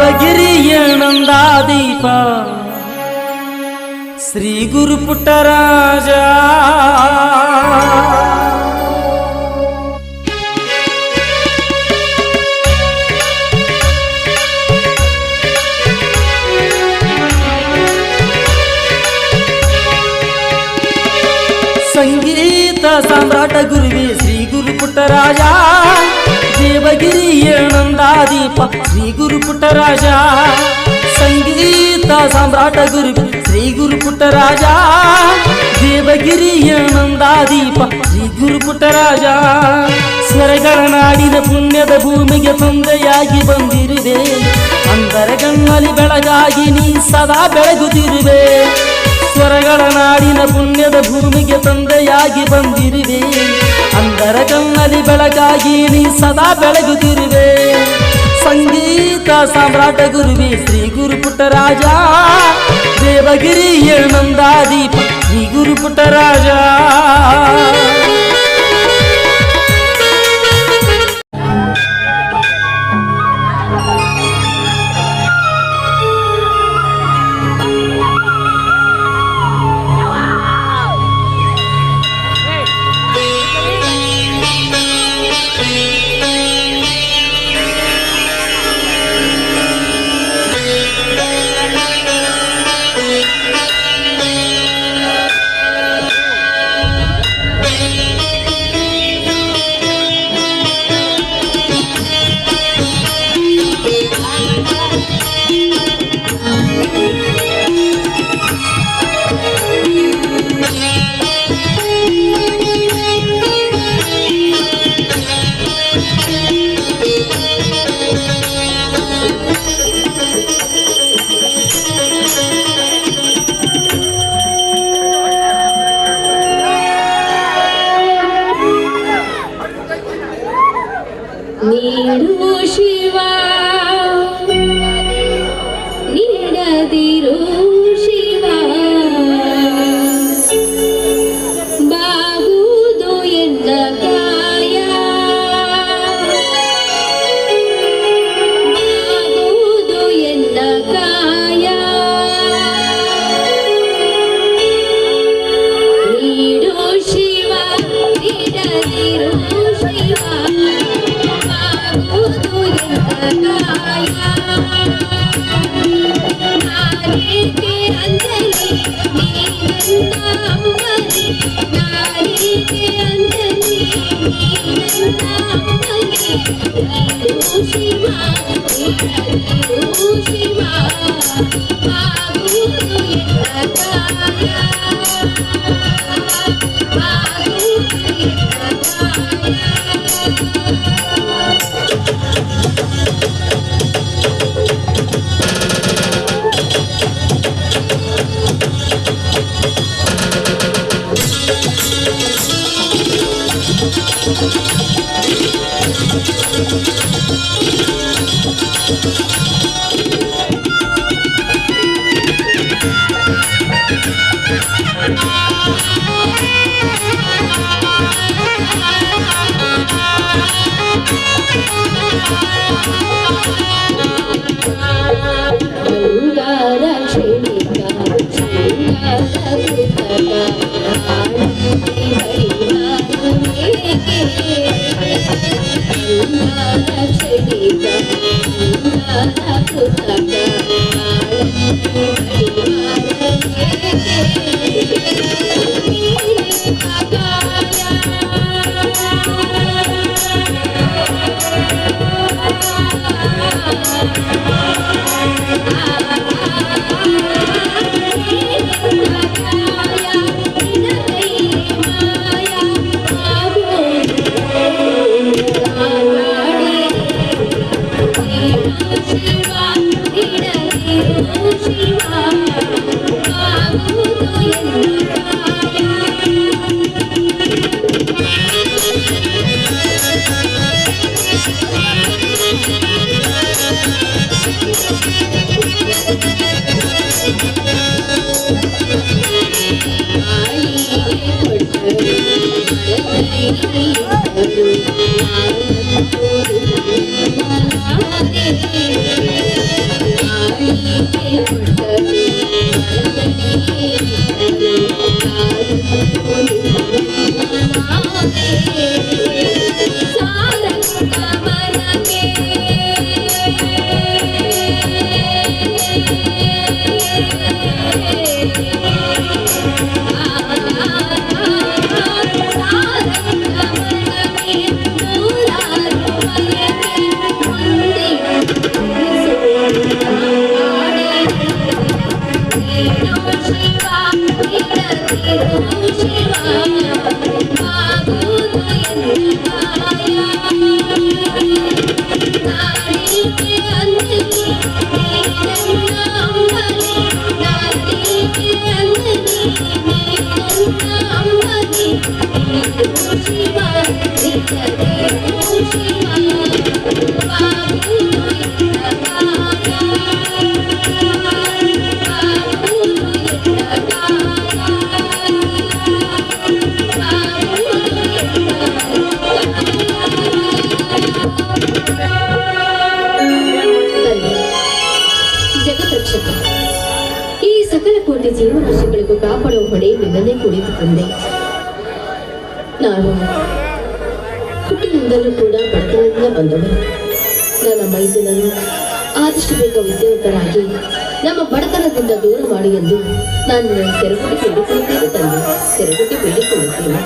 ದೇವಗಿರಿಯ ನಂದಾದೀಪ ಶ್ರೀ ಗುರು ಪುಟ್ಟರಾಜ ಸಂಗೀತ ಸಾಮ್ರಾಟ ಗುರುವೇ ಶ್ರೀ ಗುರು ಪುಟ್ಟರಾಜ ದೇವಗಿರಿಯ ನಂದಾದೀಪ ಶ್ರೀ ಗುರು ಪುಟ್ಟರಾಜ ಸಂಗೀತ ಸಾಮ್ರಾಟ ಗುರುವೇ ಶ್ರೀ ಗುರು ಪುಟ್ಟರಾಜ ದೇವಗಿರಿಯ ನಂದಾದೀಪ ಶ್ರೀ ಗುರು ಪುಟ್ಟರಾಜ ಸ್ವರಗಳ ನಾಡಿನ ಪುಣ್ಯದ ಭೂಮಿಗೆ ತಂದೆಯಾಗಿ ಬಂದಿರುವೆ ಅಂತರಗಣ್ಣಲ್ಲಿ ಬೆಳಗಾಗಿ ನೀ ಸದಾ ಬೆಳಗುತ್ತಿರುವೆ ಸ್ವರಗಳ ನಾಡಿನ ಪುಣ್ಯದ ಭೂಮಿಗೆ ತಂದೆಯಾಗಿ ಬಂದಿರುವೆ ಅಂದರ ಕಣ್ಣಲ್ಲಿ ಬೆಳಗಾಗಿ ನೀ ಸದಾ ಬೆಳಗುತ್ತಿರುವೆ ಸಂಗೀತ ಸಾಮ್ರಾಟ ಗುರುವೇ ಶ್ರೀ ಗುರು ಪುಟ್ಟರಾಜ ದೇವಗಿರಿಯ ನಂದಾದೀಪ ಶ್ರೀ ಗುರು ಪುಟ್ಟರಾಜ ನೀಡು ಶಿವ ನೀಡದಿರು ಶಿವ ಬಾಗುವುದು ಎನ್ನ ಕಾಯ ಬಾಗುವುದು ಎನ್ನ ಕಾಯ ನೀಡು ಶಿವ ನೀಡದಿರು ಶಿವ ನಾಲಿಗೆ ಅಂಜಲಿ ನೀನಂದ ಅಂಬಲಿ ನಾಲಿಗೆ ಅಂಜಲಿ ನೀನಂದ ಅಂಬಲಿ ನೀಡು ಶಿವ ನೀಡದಿರು ಶಿವ ಬಾಗುವುದು ಎನ್ನ ಕಾಯ ಬಾಗುವುದು ಎನ್ನ ಕಾಯ ಬಂಗಾರ ಕ್ಷಣಿಕ ಶೃಂಗಾರ ಕೃತಕ ಆನಂದಿ ಹರಿವಾರುವೇಕೆ ಬಂಗಾರ ಕ್ಷಣಿಕ ಶೃಂಗಾರ ಕೃತಕ ಆನಂದಿ ಕೋಟಿ ಜೀವರಾಶಿಗಳಿಗೂ ಕಾಪಾಡುವ ಹೊಣೆ ನಿನ್ನನ್ನೇ ಕುಳಿತುಕೊಂಡೆ. ನಾನು ಹುಟ್ಟಿನಿಂದಲೂ ಕೂಡ ಬಡತನದಿಂದ ಬಂದವರು. ನನ್ನ ಮೈದುನನ್ನು ಆದಷ್ಟು ಬೇಗ ವಿದ್ಯಾವಂತರಾಗಿ ನಮ್ಮ ಬಡತನದಿಂದ ದೂರ ಮಾಡಿ ಎಂದು ನಾನು ತೆರಗುಟಿ ಬೇಡಿಕೊಳ್ಳುತ್ತೇನೆ ತಂದೆ, ತೆರಗುಟಿ ಬೇಡಿಕೊಳ್ಳುತ್ತೇನೆ.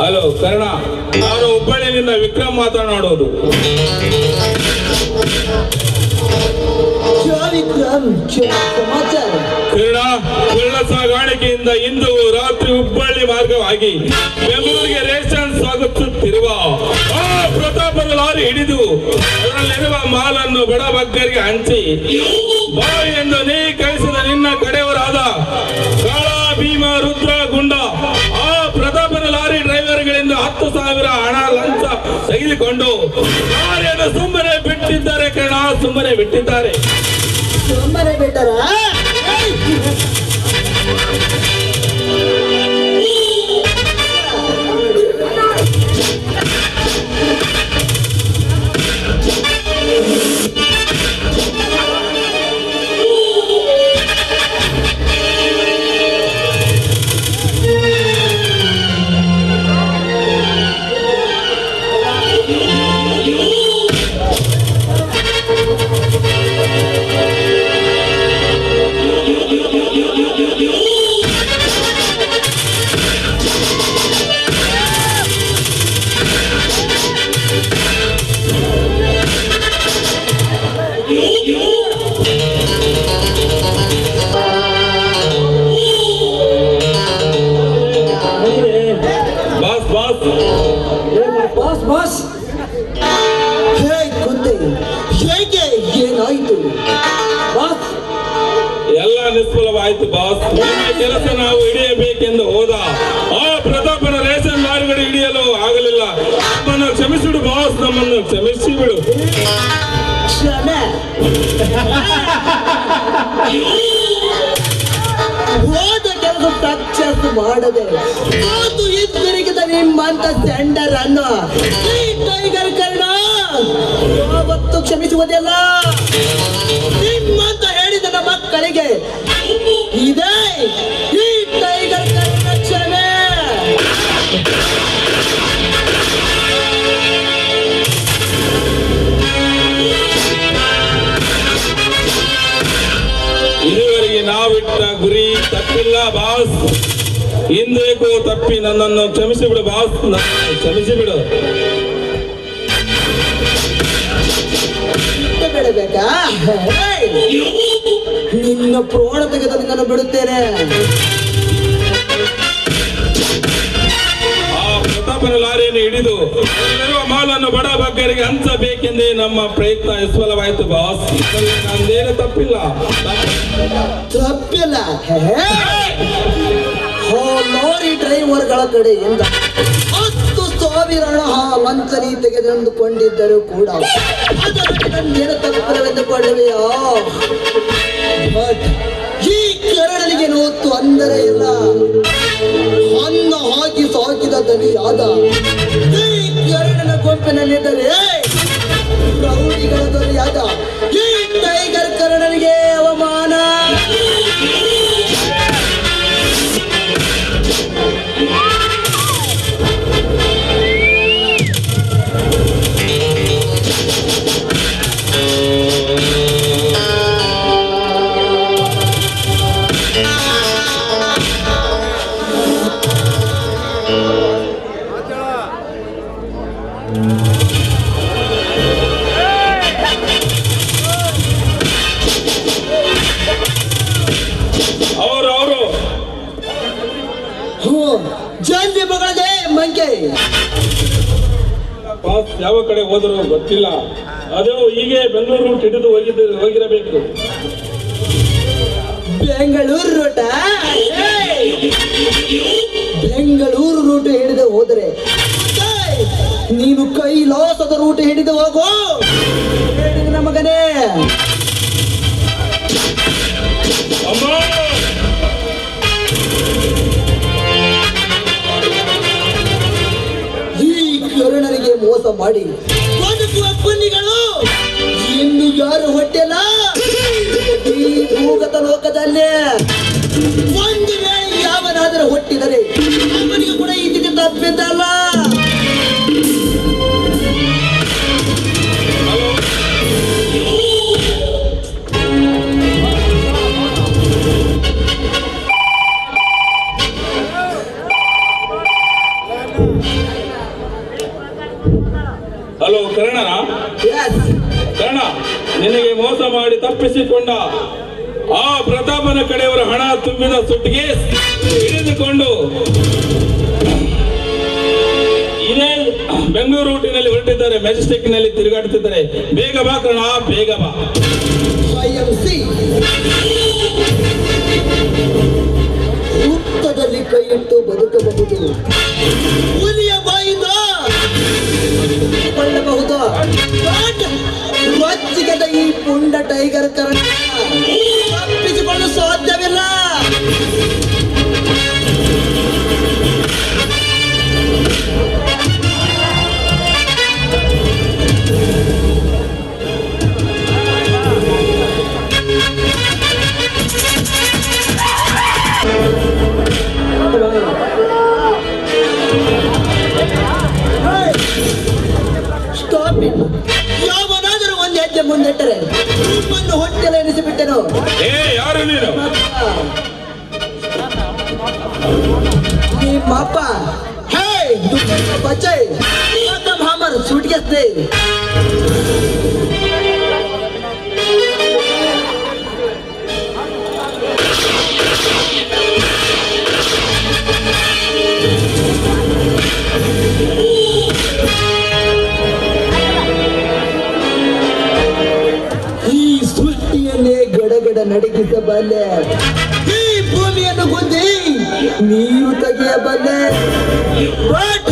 ಹಲೋ ಕರ್ಣ, ನಾನು ಹುಬ್ಬಳ್ಳಿಯಿಂದ ವಿಕ್ರಮ್ ಮಾತನಾಡೋದು. ಕರ್ಣ, ಕಳ್ಳ ಸಾಗಾಣಿಕೆಯಿಂದ ಇಂದು ರಾತ್ರಿ ಹುಬ್ಬಳ್ಳಿ ಮಾರ್ಗವಾಗಿ ಬೆಂಗಳೂರಿಗೆ ರೇಷನ್ ಸಾಗಿಸುತ್ತಿರುವ ಆ ಪ್ರತಾಪದ ಲಾರಿ ಹಿಡಿದು ಅದರಲ್ಲಿರುವ ಮಾಲನ್ನು ಬಡ ಭಕ್ತರಿಗೆ ಹಂಚಿ ಬಾಯಿ ಎಂದು ನೀ ಕಳಿಸಿದ ನಿನ್ನ ಕಡೆಯವರಾದ ಕಾಳ ಭೀಮ ರುದ್ರ ಗುಂಡ ಆ ಪ್ರತಾಪನ ಲಾರಿ ಡ್ರೈವರ್ಗಳಿಂದ 10,000 ಹಣ ಲಂಚ ತೆಗೆದುಕೊಂಡು ಲಾರಿಯನ್ನು ಸುಮ್ಮನೆ ಬಿಟ್ಟಿದ್ದಾರೆ ಕಣ, ಸುಮ್ಮನೆ ಬಿಟ್ಟಿದ್ದಾರೆ. ಸುಮ್ಮನೆ ಬಿಟ್ಟರ ಬಾಸ್ ಹೇಗೆ ಏನಾಯ್ತು ಬಾಸ್? ಎಲ್ಲ ನಿಷ್ಫಲವಾಯಿತು ಬಾಸ್. ನಿಮ್ಮ ಕೆಲಸ ನಾವು ಹಿಡಿಯಬೇಕೆಂದು ಹೋದ ಆ ಪ್ರತಾಪನ ರೇಷನ್ ಲಾರಿಗಳು ಹಿಡಿಯಲು ಆಗಲಿಲ್ಲ. ನಮ್ಮನ್ನು ಕ್ಷಮಿಸಿಬಿಡು ಬಾಸ್, ನಮ್ಮನ್ನು ಕ್ಷಮಿಸಿ ಬಿಡು. ಕ್ಷಮೆ ಹೋದ ಕೆಲಸ ಸಕ್ಸಸ್ ಮಾಡದೆ ಅದು ಹಿಂದಿರುಗಿದ ನಿಮ್ಮಂತ ಸೆಂಡರ್ ಅನ್ನು ಈ ಟೈಗರ್ ಕರ್ಣ ಯಾವತ್ತು ಕ್ಷಮಿಸುವುದಿಲ್ಲ. ನಿಮ್ಮಂತ ಹೇಳಿದ ನಮ್ಮ ಮಕ್ಕಳಿಗೆ ಇದೇ ಈ ಟೈಗರ್ ಕರ್ಣ ಕ್ಷಮೆ. ಇದುವರೆಗೆ ನಾವಿಟ್ಟ ಗುರಿ ತಪ್ಪಿಲ್ಲ ಬಾಸ್. ಹಿಂದೇಕೋ ತಪ್ಪಿ ನನ್ನನ್ನು ಕ್ಷಮಿಸಿಬಿಡು ಬಾಸ್, ಕ್ಷಮಿಸಿಬಿಡು. ಬಿಡಬೇಕಾ? ನಿನ್ನ ಪ್ರೋಣ ತೆಗೆದು ನಿನ್ನನ್ನು ಬಿಡುತ್ತೇನೆ. ಆ ಪ್ರತಾಪನ ಲಾರಿಯನ್ನು ಹಿಡಿದು ಅದರಲ್ಲಿರುವ ಮಾಲನ್ನು ಬಡ ಬಗ್ಗರಿಗೆ ಹಂಚಬೇಕೆಂದೇ ನಮ್ಮ ಪ್ರಯತ್ನ ವಿಫಲವಾಯಿತು ಬಾಸ್. ನಂದೇನು ತಪ್ಪಿಲ್ಲ. ತಪ್ಪಿಲ್ಲ. ಲಾರಿ ಡ್ರೈವರ್ಗಳ ಕಡೆಯಿಂದ 10,000 ಲಂಚನಿ ತೆಗೆದುಕೊಂಡಿದ್ದರು ಕೂಡ ಅದರಲ್ಲಿ ನನ್ನೇನು ತಪ್ಪಿಲ್ಲವೆಂದುಕೊಳ್ಳುವೆಯೋ? ಬಟ್ ಈ ಕರಡನಿಗೆ ನೋತು ಅಂದರೆ ಇಲ್ಲ. ಅನ್ನ ಹಾಕಿ ಸಾಕಿದ ದನಿಯಾದ ಈ ಕರಡನ ಗುಂಪಿನಲ್ಲಿದ್ದರೆ ರೌಡಿಗಳ ದೊರೆಯಾದ ಈ ಟೈಗರ್ ಕರಡನಿಗೆ ಅವಮಾನ. ಜಲ್ದಿ ಮಗಳದೇ ಮಂಕೆ. ಬಾಸ್ ಯಾವ ಕಡೆ ಹೋದರೂ ಗೊತ್ತಿಲ್ಲ. ಅದು ಹೀಗೆ ಬೆಂಗಳೂರು ರೂಟ್ ಹಿಡಿದು ಹೋಗಿರಬೇಕು. ಬೆಂಗಳೂರು ರೂಟ? ಬೆಂಗಳೂರು ರೂಟ್ ಹಿಡಿದು ಹೋದರೆ ನೀನು ಕೈಲಾಸದ ರೂಟ್ ಹಿಡಿದು ಹೋಗು ಹೇಳಿದ ಮಗನೇ. ಕರುಣನಿಗೆ ಮೋಸ ಮಾಡಿ ಬದುಕುವ ಕುನ್ನಿಗಳು ಇನ್ನು ಯಾರು ಹೊಟ್ಟೆಲ್ಲ ಈ ಭೂಗತ ಲೋಕದಲ್ಲೇ. ಒಂದು ವೇಳೆ ಯಾವನಾದರೂ ಹುಟ್ಟಿದರೆ ಅವನಿಗೆ ಕೂಡ ಈ ಸ್ಥಿತಿ ತಪ್ಪಿದ್ದಲ್ಲ. ಹಲೋ ಕರ್ಣನ? ಕರ್ಣ, ನಿನಗೆ ಮೋಸ ಮಾಡಿ ತಪ್ಪಿಸಿಕೊಂಡ ಆ ಪ್ರತಾಪನ ಕಡೆಯವರ ಹಣ ತುಂಬಿದ ಸುಟ್ಟಿಗೆ ಹಿಡಿದುಕೊಂಡು ಇದೇ ಬೆಂಗಳೂರು ರೂಟಿನಲ್ಲಿ ಹೊರಟಿದ್ದಾರೆ. ಮೆಜೆಸ್ಟಿಕ್ ನಲ್ಲಿ ತಿರುಗಾಡುತ್ತಿದ್ದಾರೆ. ಬೇಗ ಬಾ ಕರ್ಣ, ಬೇಗ ಬಾ. ಹುತ್ತದಲ್ಲಿ ಕೈ ಇಟ್ಟು ಬದುಕಬಹುದು, ಹುಲಿಯ ಬಾಯಿಂದ ಕೊಳ್ಳಬಹುದು. ರೊಚ್ಚಿಗೆದ ಈ ಪುಂಡ ಟೈಗರ್ ಕರಣ ತಪ್ಪಿಸಿಕೊಳ್ಳಲು ಸಾಧ್ಯವಿಲ್ಲ. ಯಾವನಾದರೂ ಒಂದು ಹೆಜ್ಜೆ ಮುಂದಿಟ್ಟರೆ ನಿಮ್ಮನ್ನು ಹೊಟ್ಟೆಲ್ಲ ಎನಿಸಿಬಿಟ್ಟೆನು. ಯಾರು ನೀನು? ನಿಮ್ಮಪ್ಪ. ಹೇ ಬಚ್ಚೈ ಹಾಮರ್ ಸುಟ್ಗೆಸ್ತೆ. ಗಡಗಡ ನಡಗಿಸಬಲ್ಲೆ, ಈ ಭೂಮಿಯನ್ನು ಗುದ್ದಿ ನೀರು ತೆಗೆಯಬಲ್ಲೆ. ಬಟ್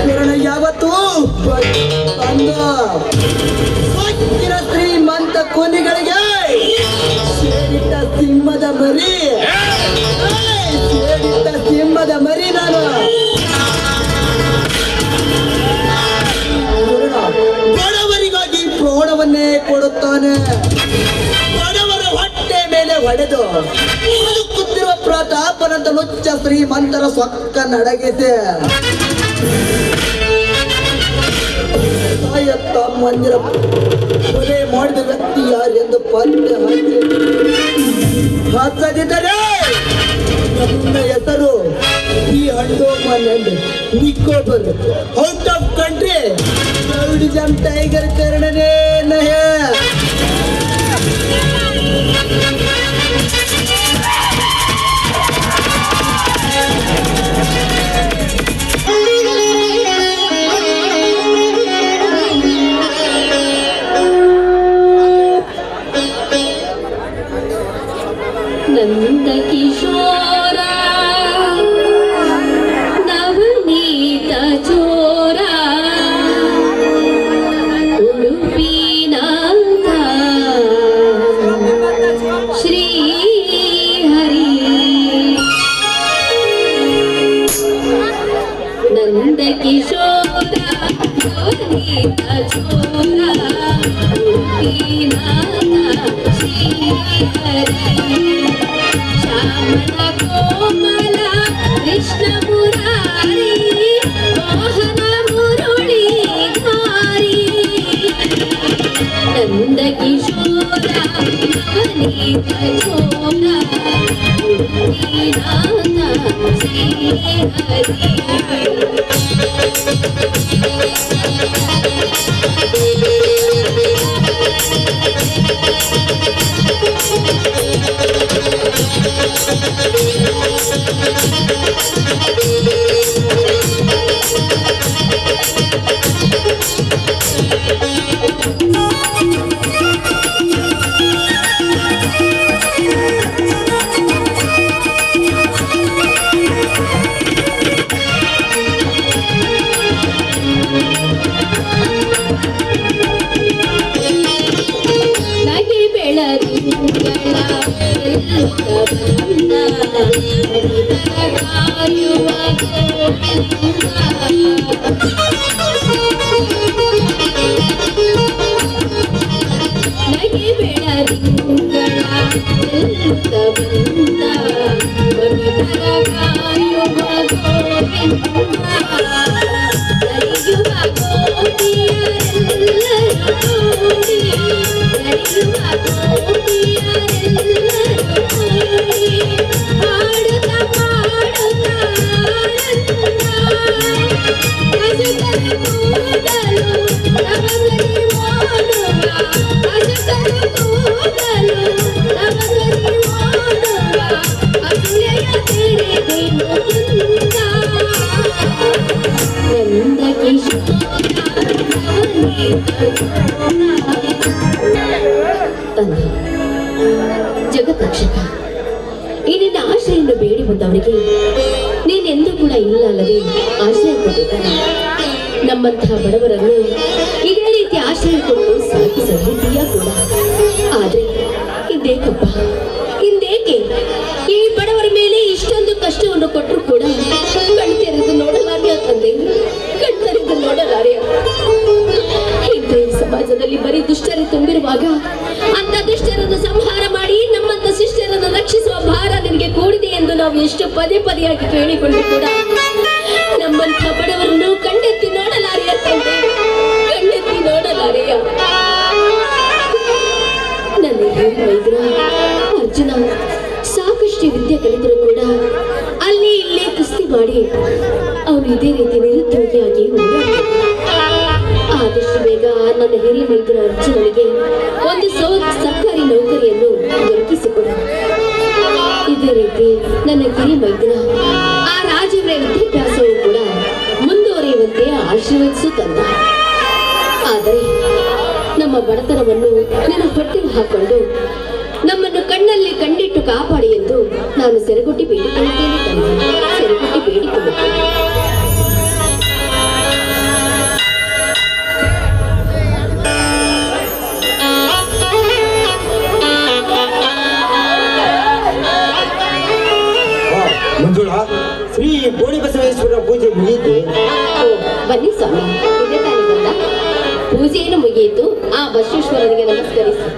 ಕಿರಣ ಯಾವತ್ತೂ ಅಂದ ಸಕ್ಕಿನ ಶ್ರೀಮಂತ ಕೊನೆಗಳಿಗೆ ಸೇರಿಟ್ಟ ಸಿಂಹದ ಮರಿ, ಸೇರಿಟ್ಟ ಸಿಂಹದ ಮರಿ ನಾನು. ಬಡವರಿಗಾಗಿ ಪ್ರಾಣವನ್ನೇ ಕೊಡುತ್ತಾನೆ. ಬಡವರ ಹೊಟ್ಟೆ ಮೇಲೆ ಹೊಡೆದು ಬದುಕುತ್ತಿರುವ ಪ್ರತಾಪನಂತ ಲುಚ್ಚ ಶ್ರೀಮಂತರ ಸೊಕ್ಕ ನಡಗಿಸಿ ತಾಯತ್ತ ಮಂದಿರ ಕೊಲೆ ಮಾಡಿದ ವ್ಯಕ್ತಿ ಯಾರೆಂದು ಪತ್ತೆ ಹಚ್ಚದಿದ್ದರೆ ನನ್ನ ಹೆಸರು ಈ Andaman and Nicobar out of country rowdyism tiger ಕರ್ಣನೇ ನಯ. ನಂದ ಕಿಶೋರ ನವನೀತ ಚೋರ ಉಡುಪಿನಾಥ ಶ್ರೀ ಹರಿ. ನಂದ ಕಿಶೋರ ನವನೀತ ಚೋರ ಉಡುಪಿನಾಥ ಶ್ರೀ ಹರಿ. ಶ್ಯಾಮಲ ಕೋಮಲ ಕೃಷ್ಣ ಮುರಾರಿ ಮೋಹನ ಮುರುಳಿ ಧಾರಿ. ನಂದ ಕಿಶೋರ ನವನೀತ ಚೋರ ಉಡುಪಿನಾಥ ಶ್ರೀ ಹರಿ. ನಗೆ ಬೆಳದಿಂಗಳ ಬಣ್ಣ ಕಾಯುವ ಗೋವಿಂದ. ನಗೆ ಬೆಳದಿಂಗಳ ಬಣ್ಣ ಕಾಯುವ ಗೋವಿಂದ. ನಡೆಯುವ ಗೋಪಿಯರೆಲ್ಲರೂ ಕೂಡಿ ನಡೆಯುವ ಗೋಪಿಯರೆಲ್ಲರೂ ಕೂಡಿ ಹಾಡುತ್ತಾ ಪಾಡುತ್ತಾ ಅಜಗರ ಕೂದಲು ನವಗರಿ ಓಡುವ ಅಜಗರ ಕೂದಲು ನವಗರಿ ಓಡುವ ಅಸುಳೆಯ ತೆರೆದೆ ಮುಕುಂದ. ನಂದ ಕಿಶೋರ ತಂದೆ ಜಗತ್ರಕ್ಷಕ, ಈ ನಿನ್ನ ಆಶ್ರಯನ್ನು ಬೇಡಿ ಬಂದವರಿಗೆ ನೀನೆಂದೂ ಕೂಡ ಇಲ್ಲ ಅಲ್ಲದೆ ಆಶ್ರಯ ಕೊಟ್ಟಿದ್ದಾನೆ. ನಮ್ಮಂತಹ ಬಡವರನ್ನು ಇದೇ ರೀತಿ ಆಶ್ರಯ ಕೊಟ್ಟು ಸಾಕಿಸಲಿದ್ದೀಯ ಕೂಡ. ಆದ್ರೆ ಇಂದೇಕಪ್ಪ, ಇಂದೇಕೆ ಈ ಬಡವರ ಮೇಲೆ ಇಷ್ಟೊಂದು ಕಷ್ಟವನ್ನು ಕೊಟ್ಟರು ಕೂಡ ಕಣ್ತೆರೆದು ನೋಡಲಾರ್ಯ ತಂದೆ, ಕಣ್ತೆರೆದು ನೋಡಲಾರ್ಯ. ಇಂಥ ಸಮಾಜದಲ್ಲಿ ಬರೀ ದುಷ್ಟರೇ ತುಂಬಿರುವಾಗ ಅಂತ ದುಷ್ಟರನ್ನು ಸಂಹಾರ ಮಾಡಿ ನಮ್ಮಂತ ಶಿಷ್ಟರನ್ನು ರಕ್ಷಿಸುವ ಭಾರ ನಿನಗೆ ಕೂಡಿದೆ ಎಂದು ನಾವು ಎಷ್ಟು ಪದೇ ಪದೇಯಾಗಿ ಕೇಳಿಕೊಂಡು ಕೂಡ ನಮ್ಮಂಥ ಬಡವರನ್ನು ಕಣ್ಣೆತ್ತಿ ನೋಡಲಾರೆಯ ತಂದೆ, ಕಣ್ಣೆತ್ತಿ ನೋಡಲಾರೆಯ. ನನ್ನ ವೈದ್ಯರ ಅರ್ಜುನ ಸಾಕಷ್ಟು ವಿದ್ಯೆ ಕಲಿತರೂ ಕೂಡ ಅಲ್ಲಿ ಇಲ್ಲೇ ಕುಸ್ತಿ ಮಾಡಿ ಅವನು ಇದೇ ರೀತಿ ನಿರುದ್ಯೋಗಿಯಾಗಿ ಆದಷ್ಟು ಬೇಗ ನನ್ನ ಹಿರಿಯ ವೈದ್ಯರ ಅರ್ಜುನನಿಗೆ ಒಂದು ಸರ್ಕಾರಿ ನೌಕರಿಯನ್ನು ದೊರಕಿಸಿಕೊಡ. ಇದೇ ರೀತಿ ನನ್ನ ಕಿರಿ ವೈದ್ಯರ ಆ ರಾಜವರ ವಿದ್ಯಾಭ್ಯಾಸವು ಕೂಡ ಮುಂದುವರಿಯುವಂತೆ ಆಶೀರ್ವದಿಸು ತಂದ. ಆದರೆ ನಮ್ಮ ಬಡತನವನ್ನು ನಿನ್ನ ಹೊಟ್ಟೆಗೆ ಹಾಕೊಂಡು ನಮ್ಮನ್ನು ಕಣ್ಣಲ್ಲಿ ಕಂಡಿಟ್ಟು ಕಾಪಾಡಿ ಎಂದು ನಾನು ಸೆರಗುಟ್ಟಿ ಬೇಡಿಕೊಳ್ಳುತ್ತೇನೆ ತಂದೆ, ಸೆರಗುಟ್ಟಿ ಬೇಡಿಕೊಳ್ಳುತ್ತೇನೆ. ಮಂಜುಳಾ, ಶ್ರೀ ಗೋಣಿ ಬಸವೇಶ್ವರ ಪೂಜೆ ಮುಗಿಯಿತು. ಬನ್ನಿ ಸ್ವಾಮಿ, ಇದೇ ತಾನೇ ಬಂದ. ಪೂಜೆಯನ್ನು ಮುಗಿಯಿತು. ಆ ಬಸವೇಶ್ವರನಿಗೆ ನಮಸ್ಕರಿಸಿ.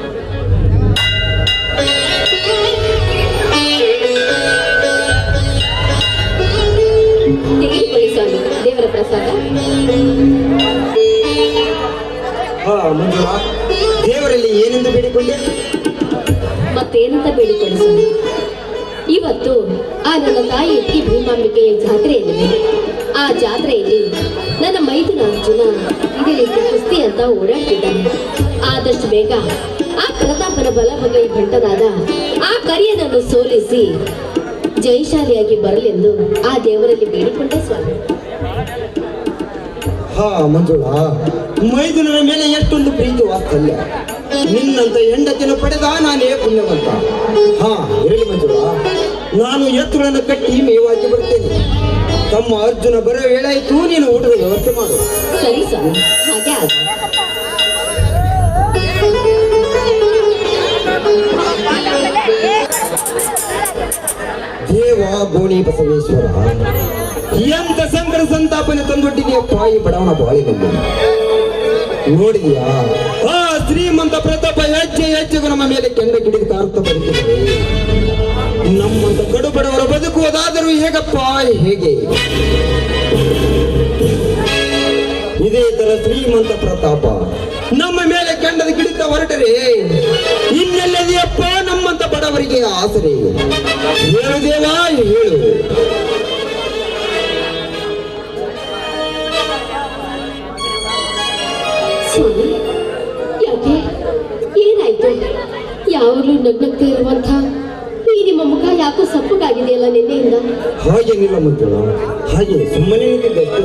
ತೆಗೆದುಕೊಳ್ಳಿ ಸ್ವಾಮಿ, ದೇವರ ಪ್ರಸಾದ. ಮಂಜುಳಾ, ದೇವರಲ್ಲಿ ಏನೆಂದು ಬೇಡಿಕೊಂಡೆ? ಮತ್ತೇನಂತ ಬೇಡಿಕೊಳ್ಳಿ ಸ್ವಾಮಿ? ಇವತ್ತು ಆ ನನ್ನ ತಾಯಿ ಎತ್ತಿ ಭೀಮಾಂಬಿಕೆಯ ಜಾತ್ರೆಯಲ್ಲಿದೆ. ಆ ಜಾತ್ರೆಯಲ್ಲಿ ನನ್ನ ಮೈದುನ ಅರ್ಜುನ ಇದೇ ರೀತಿ ಕುಸ್ತಿ ಅಂತ ಓಡಾಡ್ತಿದ್ದಾನೆ. ಆದಷ್ಟು ಬೇಗ ಆ ಪ್ರತಾಪನ ಬಲಬಗೈ ಭಂಟನಾದ ಆ ಕರಿಯನನ್ನು ಸೋಲಿಸಿ ಜಯಶಾಲಿಯಾಗಿ ಬರಲೆಂದು ಆ ದೇವರಲ್ಲಿ ಬೇಡಿಕೊಂಡೆ ಸ್ವಾಮಿ. ಹಾ ಮಂಜುಳಾ, ಮೈದುನನ ಮೇಲೆ ಎಷ್ಟೊಂದು ಪ್ರೀತಿ ವಾತ್ಸಲ್ಯ. ನಿನ್ನಂತ ಹೆಂಡತಿನ ಪಡೆದ ನಾನೇ ಪುಣ್ಯವಂತ. ಹಾ ಹೇಳಿ ಮಂಜುಳಾ, ನಾನು ಎತ್ತುಗಳನ್ನು ಕಟ್ಟಿ ಮೇವಾಗಿ ಬರ್ತೇನೆ. ತಮ್ಮ ಅರ್ಜುನ ಬರೋ ವೇಳಾಯ್ತು, ನೀನು ಊಟದ ವ್ಯವಸ್ಥೆ ಮಾಡು. ಸರಿ ಸ್ವಾಮಿ, ಹಾಗೆ ಆಗ. ದೇವ ಗೋಣಿ ಬಸವೇಶ್ವರ, ಎಂತ ಸಂಕಟ ಸಂತಾಪನೆ ತಂದೊಡ್ಡಿದೆಯಪ್ಪ ಈ ಬಡವನ ಬಾಳಿನಲ್ಲಿ. ನೋಡಿದ್ಯಾ ಆ ಶ್ರೀಮಂತ ಪ್ರತಾಪ ಹೆಜ್ಜೆ ಹೆಜ್ಜೆಗೂ ನಮ್ಮ ಮೇಲೆ ಕೆಂಡ ಗಿಡಿದ ಕಾರುತ್ತ ಬರುತ್ತಿದ್ದಾರೆ. ನಮ್ಮಂತ ಕಡು ಬಡವರ ಬದುಕುವುದಾದರೂ ಹೇಗಪ್ಪ, ಹೇಗೆ? ಇದೇ ತರ ಶ್ರೀಮಂತ ಪ್ರತಾಪ ನಮ್ಮ ಮೇಲೆ ಕೆಂಡದ ಗಿಡಿತ ಹೊರಟರೆ ಇನ್ನೆಲ್ಲದೆಯಪ್ಪ ನಮ್ಮಂತ ಬಡವರಿಗೆ ಆಸರೆ? ಹೇಳು ದೇವಾ, ಹೇಳು. ಸ್ವಾಮಿ, ಯಾಕೆ ಏನಾಯ್ತು? ಯಾವಾಗಲೂ ನಗ್ನಗ್ತಾ ಇರುವಂತ ಈ ನಿಮ್ಮ ಮುಖ ಯಾಕೋ ಸಪ್ಪಗಾಗಿದೆಯಲ್ಲ ನಿನ್ನೆಯಿಂದ? ಹಾಗೇನಿಲ್ಲ ಮಂಜುಳ, ಹಾಗೆ ಸುಮ್ಮನೆ ನಿಂತಿದ್ದಷ್ಟು.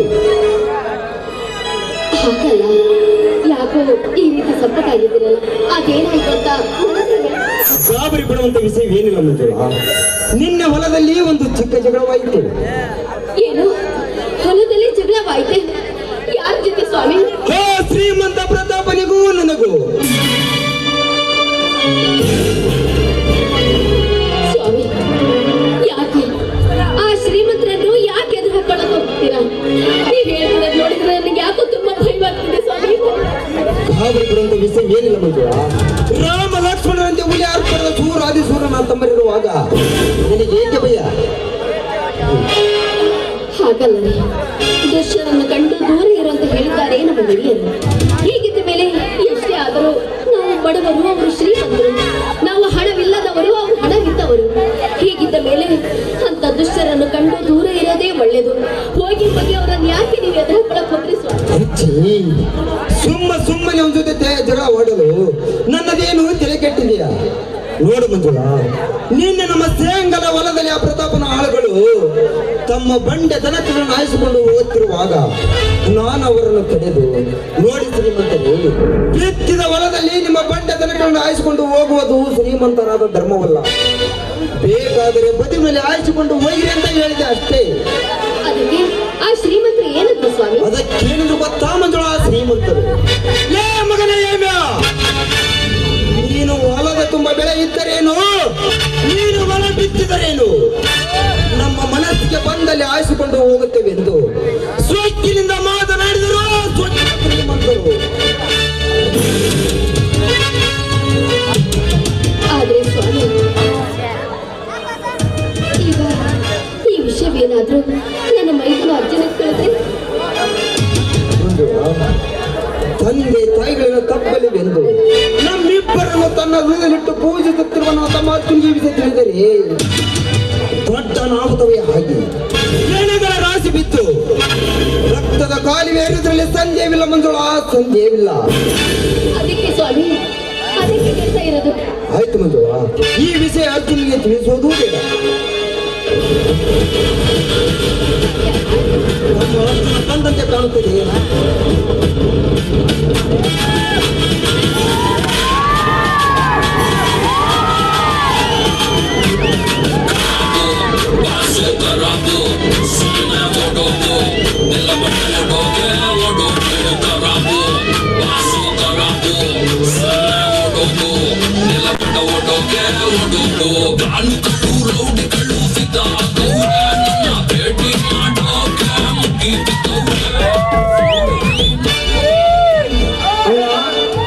ಹಾಗಲ್ಲ, ಯಾಕೋ ಈ ರೀತಿ ಸಪ್ಪಗಾಗಿದ್ದೀರಲ್ಲ, ಅದೇನಾಯ್ತು ಅಂತ ಗಾಬರಿ ಪಡುವಂತ ವಿಷಯವೇನಿಲ್ಲ ಮಂಜುಳ. ನಿನ್ನೆ ಹೊಲದಲ್ಲಿ ಒಂದು ಚಿಕ್ಕ ಜಗಳವಾಯಿತು. ಏನು ಹೊಲದಲ್ಲಿ ಜಗಳವಾಯ್ತೆ? ಯಾರ ಜೊತೆ ಸ್ವಾಮಿ? ಹೇ ಶ್ರೀಮಂತ ಪ್ರತಾಪನಿಗೂ ನನಗೂ. ಸ್ವಾಮಿ, ಯಾಕೆ ಆ ಶ್ರೀಮಂತರನ್ನು ಯಾಕೆ ಎದುರು ಹಾಕೊಳ್ಳೋಕೆ ಹೋಗ್ತೀರಾ? ನೀವ್ ಹೇಳ್ತಿರೋದು ನೋಡಿದ್ರೆ ನನಗೆ ಯಾಕೋ ತುಂಬಾ ಭಯವಾಗ್ತಿದೆ ಸ್ವಾಮಿ. ಗಾಬರಿ ಪಡುವಂತ ವಿಷಯ ಏನಿಲ್ಲ ಮಂಜುಳ. ರಾಮ ಲಕ್ಷ್ಮಣರಂತೆ ಹುಲಿ ಆರ್ಪಣದ ಸೂರಾದಿ ಸೂರನ ತಮ್ಮರಿರುವಾಗ ನಿನಗೆ ಏಕೆ ಭಯ? ಹಾಗಲ್ಲದೆ ದುಶ್ಯನನ್ನು ಕಂಡು ದೂರ ಇರು ಅಂತ ಹೇಳಿದ್ದಾರೆ ನಮ್ಮ ಹಿರಿಯರು. ಹೀಗಿದ್ದ ಮೇಲೆ ಎಷ್ಟೇ ಆದರೂ ನಾವು ಬಡವರು, ಅವರು ಶ್ರೀಮಂತರು. ನಾವು ಹಣವಿಲ್ಲದವರು, ಅವರು ಹಣವಿದ್ದವರು. ಹೀಗಿದ್ದ ಮೇಲೆ ಅಂತ ದುಷ್ಟರನ್ನು ಕಂಡು ದೂರ ಇರೋದೇ ಒಳ್ಳೇದು. ಹೋಗಿ ಹೋಗಿ ಅವರನ್ನು ಯಾಕೆ ನೀವು ಎದುರುಕೊಳ್ಳಕ್ಕೆ ಹೋಗ್ರಿ ಸ್ವಾಮಿ? ಸುಮ್ಮನೆ ಅವನ ಜೊತೆ ಜಗಳ ಆಡಲು ನನ್ನದೇನು ತಲೆ ಕೆಟ್ಟಿದೆಯಾ? ನೋಡು ಮಂಜುಳ, ನಿನ್ನೆ ನಮ್ಮ ಸೇಂಗಲ ಹೊಲದಲ್ಲಿ ಆ ಪ್ರತಾಪನ ಆಳುಗಳು ತಮ್ಮ ಬಂಡೆ ದನಗಳನ್ನು ಆಯಿಸಿಕೊಂಡು ಹೋಗುತ್ತಿರುವಾಗ ನಾನು ಅವರನ್ನು ತಡೆದು, ನೋಡಿ ಶ್ರೀಮಂತರು, ಬಿತ್ತಿದ ಹೊಲದಲ್ಲಿ ನಿಮ್ಮ ಬಂಡೆ ದನಗಳನ್ನು ಆಯಿಸಿಕೊಂಡು ಹೋಗುವುದು ಶ್ರೀಮಂತರಾದ ಧರ್ಮವಲ್ಲ. ಬೇಕಾದರೆ ಬದಿ ಮೇಲೆ ಆಯಿಸಿಕೊಂಡು ಹೋಗಿರಿ ಅಂತ ಹೇಳಿದೆ ಅಷ್ಟೇ. ಅದಕ್ಕೆ ಆ ಶ್ರೀಮಂತರು ಏನಂತ ಸ್ವಾಮಿ? ಅದಕ್ಕೇನಿದ್ರು ಗೊತ್ತಾ ಮಂಜುಳ? ಶ್ರೀಮಂತರು ಲೇ ಮಗನೇ, ನೀನು ಹೊಲದ ತುಂಬ ಬೆಳೆ ಇದ್ದರೇನು, ನೀನು ಹೊಲ ಬಿತ್ತಿದರೇನು, ನಮ್ಮ ಮನಸ್ಸಿಗೆ ಬಂದಲ್ಲಿ ಆಯಿಸಿಕೊಂಡು ಹೋಗುತ್ತೇವೆಂದು ಸ್ವಚ್ಛನಿಂದ ಮಾತನಾಡಿದರು ಸ್ವಚ್ಛ ಶ್ರೀಮಂತರು. ಆದ್ರೆ ಸ್ವಾಮಿ, ಈಗ ಈ ವಿಷಯವೇನಾದ್ರೂ ನನ್ನ ಮೈದುನ ಅರ್ಜುನ ತಿಳಿದ್ರೆ? ತಂದೆ ತಾಯಿಗಳನ್ನು ತಪ್ಪಲಿವೆಂದು ನಮ್ಮಿಬ್ಬರನ್ನು ತನ್ನ ಹೃದಯದಲ್ಲಿಟ್ಟು ಪೂಜಿಸುತ್ತಿರುವ ನಾವು ತಮ್ಮ ಅರ್ಜುನಿಗೆ ವಿಷಯ ತಿಳಿದರೆ ದೊಡ್ಡ ನಾವುತ್ತವೆ. ಹಾಗೆ ಎಣೆಗಳ ರಾಶಿ ಬಿತ್ತು ರಕ್ತದ ಕಾಲುವೆ ಏರಿದ್ರಲ್ಲಿ ಸಂದೇಹವಿಲ್ಲ ಮಂಜುಳ, ಸಂದೇಹವಿಲ್ಲ. ಅದಕ್ಕೆ ಸ್ವಾಮಿ, ಅದಕ್ಕೆ ಹೇಳ್ತಾ ಇರೋದು. ಆಯ್ತು ಮಂಜುಳ, ಈ ವಿಷಯ ಅರ್ಜುನಿಗೆ ತಿಳಿಸೋದು ಬೇಡ. ನಮ್ಮ ಅರ್ಜುನ ಬಂದಂತೆ ಕಾಣುತ್ತದೆ.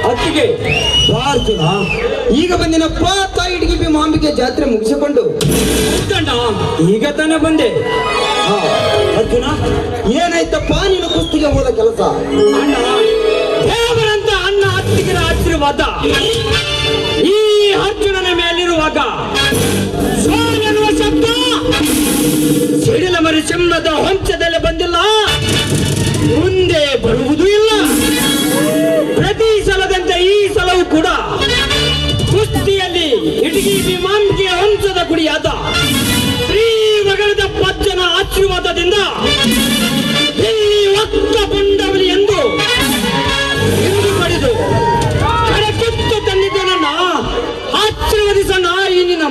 ಅತ್ತಿಗೆ ಅರ್ಜುನ, ಈಗ ಬಂದಿನಪ್ಪ ತಾಯಿಡಿಗೆ ಭೀಮಾಂಬಿಕೆ ಜಾತ್ರೆ ಮುಗಿಸಿಕೊಂಡು ಈಗ ತಾನೇ ಬಂದೆ. ಅರ್ಜುನ, ಏನಾಯ್ತಪ್ಪ ನೀನು ಕುಸ್ತಿಗೆ ಹೋದ ಕೆಲಸ? ಅಣ್ಣ, ದೇವರಂತ ಅಣ್ಣ ಅತ್ತಿಗೆರ ಆಶೀರ್ವಾದ ಈ ಅರ್ಜುನನ ಮೇಲಿರುವಾಗ ಸೋಲನ್ನುವ ಜನ್ಮದ ಹೊಂಚದಲ್ಲಿ ಬಂದಿಲ್ಲ, ಮುಂದೆ ಬರುವುದೂ ಇಲ್ಲ. ಪ್ರತಿ ಸಲದಂತೆ ಈ ಸಲವೂ ಕೂಡ ಕುಸ್ತಿಯಲ್ಲಿ ಇಟಗಿ ಭೀಮಾಂಬಿಕೆಯ ವಂಶದ ಕುಡಿಯಾದ ಶ್ರೀ ಮಗಳದ ಪಜ್ಜನ ಆಶೀರ್ವಾದದಿಂದ ಇಲ್ಲಿ ಒಕ್ಕ ಪುಂಡವಲಿ ಎಂದು ಪಡೆದು ಕರೆಕಿತ್ತು ತಂದಿದ್ದ ನನ್ನ ಆಶೀರ್ವದಿಸೋಣ ಈ ನಿನ್ನ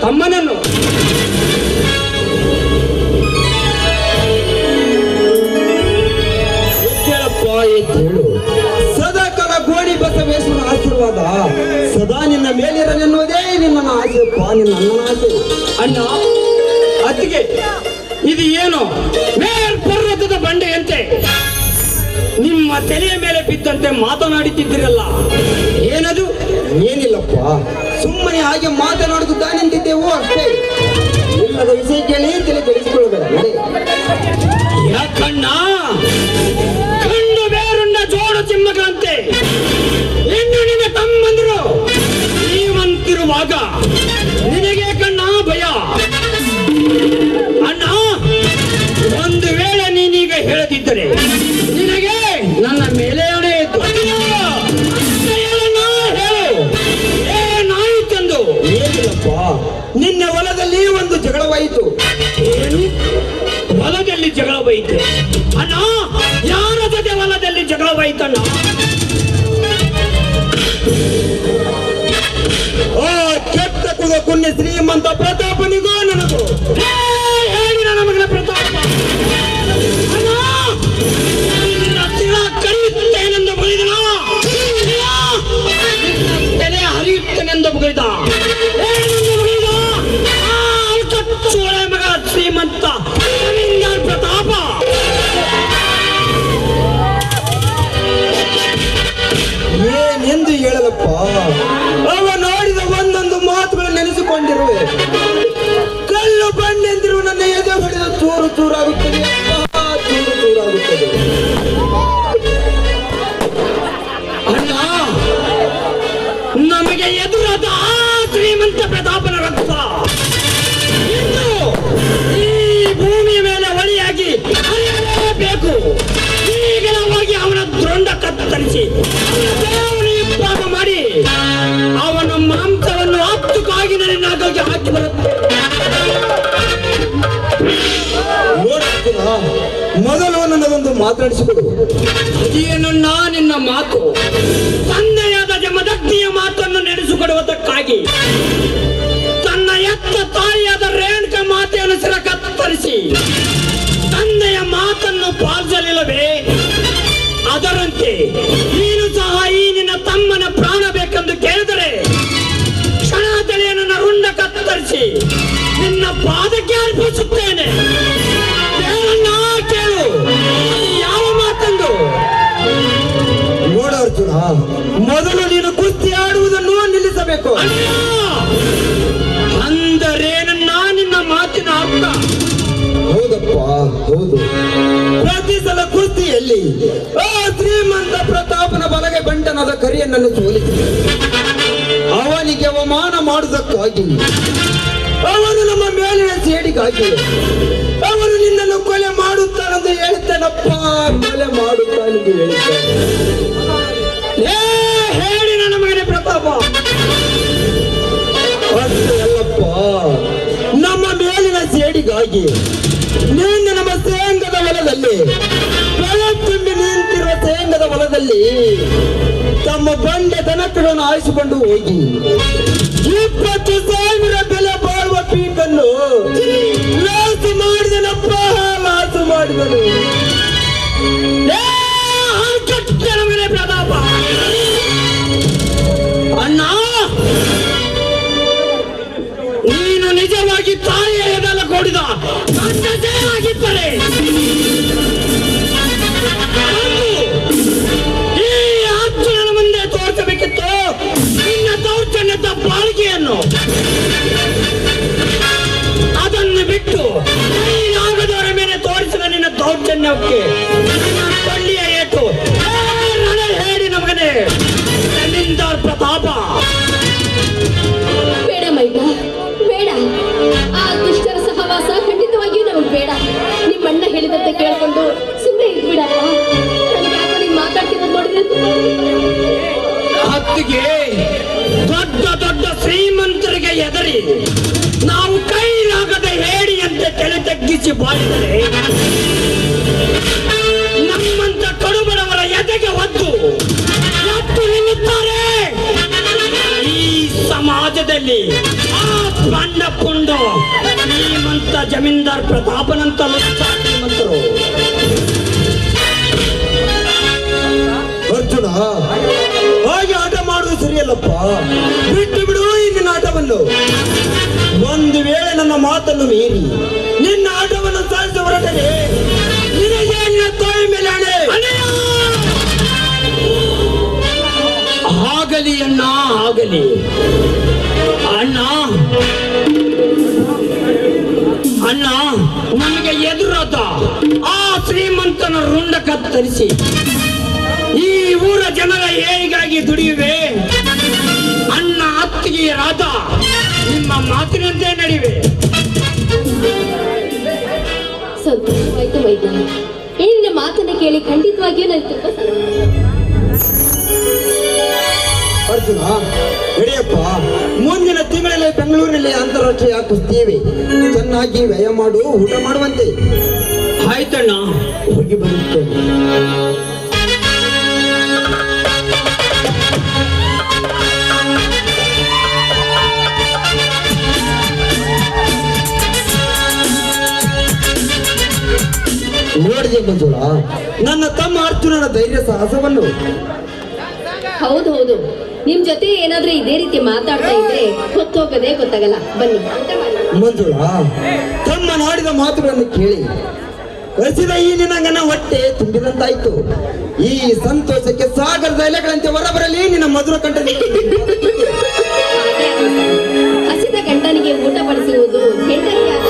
ತಮ್ಮನನ್ನು. ಹೇಳು. ಸದಾ ಕಾಲ ಗೋಡಿ ಬಸವೇಶ್ವರ ಆಶೀರ್ವಾದ ಸದಾ ನಿನ್ನ ಮೇಲಿರನೆನ್ನುವುದೇ ನಿನ್ನ ಆಸೆಯಪ್ಪ, ನಿನ್ನ ಅಣ್ಣನ ಆಸೆ. ಅಣ್ಣ ಅತ್ತಿಗೆ, ಇದು ಏನು ಮೇರ್ ಪರ್ವತದ ಬಂಡೆಯಂತೆ ನಿಮ್ಮ ತಲೆಯ ಮೇಲೆ ಬಿದ್ದಂತೆ ಮಾತನಾಡುತ್ತಿದ್ದಿರಲ್ಲ, ಏನದು? ಏನಿಲ್ಲಪ್ಪ, ಸುಮ್ಮನೆ ಹಾಗೆ ಮಾತನಾಡುತ್ತಾ ನಿಂತಿದ್ದೆವು ಅಷ್ಟೇ. ಇಲ್ಲದ ವಿಷಯ ಕೇಳಿ ತಲೆ ಕೆಡಿಸಿಕೊಳ್ಳಬೇಡ. ಯಾಕಣ್ಣ ಕಣ್ಣು ಬೇರುಂಡ ಜೋಡು ಚಿಮ್ಮಗಳಂತೆ ಇನ್ನು ನಿನ್ನ ತಮ್ಮಂದಿರು ನೀವಂತಿರುವಾಗ ನಿನಗೆ ಕಣ್ಣ ಭಯ? ಅಣ್ಣ, ಒಂದು ವೇಳೆ ನೀನೀಗ ಹೇಳದಿದ್ದರೆ ನಿನಗೆ ನನ್ನ ಮೇಲೆ ಹಣೆ ಇತ್ತು. ಹೇಳು, ಏನಾಯಿತೆಂದು? ಏನಿಲ್ಲಪ್ಪ, ನಿನ್ನೆ ಹೊಲದಲ್ಲಿ ಒಂದು ಜಗಳವಾಯಿತು. ಏನು ಹೊಲದಲ್ಲಿ ಜಗಳವಾಯಿತು? ಅಣ್ಣ, ಯಾರ ಜೊತೆ ಹೊಲದಲ್ಲಿ ಜಗಳವಾಯಿತಣ್ಣ? ಆ ಕೆಟ್ಟ ಕುಲ ಪುಣ್ಯ ಶ್ರೀಮಂತ ಪ್ರತಾಪನಿಗೂ ನನಗೂ ಹೇಳಿ ನನ್ನ ಮಗನ ಪ್ರತಾಪ. ಅಣ್ಣ, ನಿನ್ನ ತಿಳ ಕರೆಯುತ್ತೇನೆಂದು ಮುಗಿದನ, ತಲೆ ಹರಿಯುತ್ತೇನೆಂದು ಮುಗಿದ. ಏನೆಂದು ಮುಗಿದ? ಚೋಳೆ ಮಗ ಶ್ರೀಮಂತ ಜಮೀನ್ದಾರ್ ಪ್ರತಾಪ. ಏನೆಂದು ಹೇಳಲಪ್ಪ, ಅವ ನೋಡಿದ ಒಂದೊಂದು ಮಾತುಗಳು ನೆನೆಸಿಕೊಂಡಿರುವೆ. ಕಲ್ಲು ಬಂಡೆಂದಿರು ನನ್ನ ಎದೆ ಹೊಡೆದ ಚೂರು ಚೂರಾಗುತ್ತದೆ ಅಪ್ಪ, ಚೂರು ಚೂರಾಗುತ್ತದೆ. ಅಣ್ಣ, ನಮಗೆ ಎದುರಾದ ಆ ಶ್ರೀಮಂತ ಪ್ರತಾಪನ ರಕ್ತ ಇನ್ನು ಈ ಭೂಮಿಯ ಮೇಲೆ ಒಳಿಯಾಗಿ ಹರಿಯಲೇಬೇಕು. ಈಗಲವಾಗಿ ಅವನ ದೃಂಡ ಕತ್ತರಿಸಿ ಪಾಪ ಮಾಡಿ ಅವನ ಮಾಂಸವನ್ನು ಹತ್ತು ಕಾಗಿನಲ್ಲಿ ಹಾಕಿ ಬರುತ್ತೆ. ನೋಡುತ್ತಿನ ಮೊದಲು ನನ್ನದೊಂದು ಮಾತನಾಡಿಸಿಕೊಡು. ಅದೇನು ನಿನ್ನ ಮಾತು? ತಂದೆಯಾದ ಜಮದಗ್ನಿಯ ಮಾತನ್ನು ನಡೆಸಿಕೊಡುವುದಕ್ಕಾಗಿ ತನ್ನ ಎತ್ತ ತಾಯಿಯಾದ ರೇಣುಕ ಮಾತೆಯನ್ನು ಸಿರ ಕತ್ತರಿಸಿ ತಂದೆಯ ಮಾತನ್ನು ಪಾಲಿಸಲಿಲ್ಲವೇ? ಅದರಂತೆ ನೀನು ಸಹ ಈ ನಿನ್ನ ತಮ್ಮನ ಪ್ರಾಣ ಬೇಕೆಂದು ಕೇಳಿದರೆ ಕ್ಷಣ ತಲೆಯ ನನ್ನ ರುಂಡ ಕತ್ತರಿಸಿ ನಿನ್ನ ಪಾದಕ್ಕೆ ಅರ್ಪಿಸುತ್ತೇನೆ. ಕೇಳು, ಯಾವ ಮಾತಂದು? ನೋಡ ಅರ್ಜುನ, ಮೊದಲು ನೀನು ಕುಸ್ತಿ ಆಡುವುದನ್ನು ನಿಲ್ಲಿಸಬೇಕು. ಅಂದರೇನನ್ನ ನಿನ್ನ ಮಾತಿನ ಅರ್ಥ? ಹೌದಪ್ಪ, ಹೌದು. ಪ್ರತಿ ಸಲ ಕುಸ್ತಿಯಲ್ಲಿ ಆ ಶ್ರೀಮಂತ ಪ್ರತಾಪನ ಬಲಗೆ ಬಂಟನಾದ ಕರಿಯನನ್ನು ಸೋಲಿಸಿ ಅವನಿಗೆ ಅವಮಾನ ಮಾಡುವುದಕ್ಕಾಗಿ, ಅವನು ನಮ್ಮ ಮೇಲಿನ ಸೇಡಿಗಾಗಿ ಅವನು ನಿನ್ನನ್ನು ಕೊಲೆ ಮಾಡುತ್ತಾನೆಂದು ಹೇಳ್ತಾನಪ್ಪ, ಕೊಲೆ ಮಾಡುತ್ತಾನೆಂದು ಹೇಳ್ತಾನೆ. ಹೇಳಿ ನನ್ನ ಮಗನೇ ಪ್ರತಾಪ. ಅಷ್ಟೇ ಅಲ್ಲಪ್ಪ, ನಮ್ಮ ಮೇಲಿನ ಸೇಡಿಗಾಗಿ ನಿನ್ನೆ ನಮ್ಮ ಶೇಂಗದ ಹೊಲದಲ್ಲಿ ಬೆಳೆ ತುಂಬಿ ನಿಂತಿರುವ ಶೇಂಗದ ಹೊಲದಲ್ಲಿ ತಮ್ಮ ಬಂಡೆ ದನಗಳನ್ನು ಆಯಿಸಿಕೊಂಡು ಹೋಗಿ 20,000 ಬೆಲೆ ಬಾಳುವ ಪೀಕನ್ನು ಲಾಸು ಮಾಡಿದನಪ್ಪ, ಲಾಸು ಮಾಡಿದನು. ನಮಗೆ ಪ್ರತಾಪ. ಅಣ್ಣ, ನೀನು ನಿಜವಾಗಿ ತಾಯಿಯ ಎದೆಲ ಕೊಡಿದ ಆಗಿದ್ದರೆ ಈ ಅರ್ಜುನನ ಮುಂದೆ ತೋರಿಸಬೇಕಿತ್ತು ನಿನ್ನ ದೌರ್ಜನ್ಯದ ಬಾಳಿಕೆಯನ್ನು. ಅದನ್ನು ಬಿಟ್ಟು ನೀನಾಗದವರ ಮೇಲೆ ತೋರಿಸಿದ ನಿನ್ನ ದೌರ್ಜನ್ಯಕ್ಕೆ ಕೊಳ್ಳಿಯ ಏಟು. ಹೇಳಿ ನಮಗನೇ ಜಮೀನ್ದಾರ್ ಪ್ರತಾಪ. ಬೇಡ ಮೈದ, ಬೇಡ. ಆ ದುಷ್ಟರ ಸಹವಾಸ ಖಂಡಿತವಾಗಿಯೂ ನಮಗೆ ಬೇಡ. ನಿಮ್ಮ ಸರಿ, ನಾವು ಕೈಲಾಗದ ಹೇಡಿಯಂತೆ ತಲೆ ತಗ್ಗಿಸಿ ಬಾಳಿದರೆ ನಮ್ಮಂತ ಕಡುಬಡವರ ಎದೆಗೆ ಒದ್ದು ನಿಲ್ಲುತ್ತಾರೆ. ಈ ಸಮಾಜದಲ್ಲಿ ಆ ಬಣ್ಣ ಪುಂಡು ಶ್ರೀಮಂತ ಜಮೀನ್ದಾರ್ ಪ್ರತಾಪನಂತ ಶ್ರೀಮಂತರು. ಅರ್ಜುನ, ಹಾಗೆ ಆಟ ಮಾಡುವುದು ಸರಿಯಲ್ಲಪ್ಪ. ಬಿಟ್ಟು ಬಿಡು ಈ ನಿನ್ನ ಆಟವನ್ನು. ಒಂದು ವೇಳೆ ನನ್ನ ಮಾತನ್ನು ಮೀರಿ ನಿನ್ನ ಆಟವನ್ನು ಸಾಧಿಸ ಹೊರಟರೆ ನಿನಗೆ ನಿನ್ನ ತಾಯಿ ಮೇಲೆ ಹಣೆ. ಆಗಲಿ ಅಣ್ಣ, ಆಗಲಿ ಅಣ್ಣ. ಅಣ್ಣ, ನಮಗೆ ಎದುರಾದ ಆ ಶ್ರೀಮಂತನ ರುಂಡ ಕತ್ತರಿಸಿ ಈ ಊರ ಜನರ ಏಳಿಗಾಗಿ ದುಡಿಯುವೆ. ಅಣ್ಣ ಅತ್ತಿಗೆಯರಾದ ನಿಮ್ಮ ಮಾತಿನಂತೆ ನಡೆಯುವೆ. ಸಂತೋಷವಾಯ್ತು ವೈದ್ಯ. ಈ ನಿನ್ನ ಮಾತನ್ನ ಕೇಳಿ ಖಂಡಿತವಾಗಿಯೂ ನನಗೆ ತುಂಬಾ ಸಂತೋಷ. ಅರ್ಜುನ, ನಡೆಯಪ್ಪ. ಮುಂದಿನ ತಿಂಗಳಲ್ಲಿ ಬೆಂಗಳೂರಿನಲ್ಲಿ ಅಂತಾರಾಷ್ಟ್ರೀಯ ಕುಸ್ತಿವೆ. ಚೆನ್ನಾಗಿ ವ್ಯಾಯಾಮ ಮಾಡು, ಊಟ ಮಾಡುವಂತೆ. ಆಯ್ತಣ್ಣ, ಹೋಗಿ ಬರುತ್ತೇನೆ. ನೋಡಿದೆ ಮಂಜುಳ, ನನ್ನ ತಮ್ಮ ಅರ್ಜುನನ ಧೈರ್ಯ ಸಾಹಸವನ್ನು. ಹೌದು, ನಿಮ್ ಜೊತೆ ಏನಾದ್ರೂ ಇದೇ ರೀತಿ ಮಾತಾಡ್ತಾ ಇದ್ರೆ ಹೊತ್ತೋಗದೆ ಗೊತ್ತಾಗಲ್ಲ. ಬನ್ನಿ ಊಟ ಮಾಡಿ. ಮಂಜುಳ, ತಮ್ಮ ನಾಡಿದ ಮಾತುಗಳನ್ನು ಕೇಳಿ ಹಸಿದ ಈ ನಿನ್ನ ಹೊಟ್ಟೆ ತುಂಬಿದಂತಾಯ್ತು. ಈ ಸಂತೋಷಕ್ಕೆ ಸಾಗರದ ಎಲೆಗಳಂತೆ ಹೊರಬರಲಿ ನಿನ್ನ ಮಧುರ ಕಂಠ. ಹಾಗೆ ಹಸಿದ ಗಂಡನಿಗೆ ಊಟ ಬಡಿಸುವುದು ಹೆಂಡತಿಯಾದ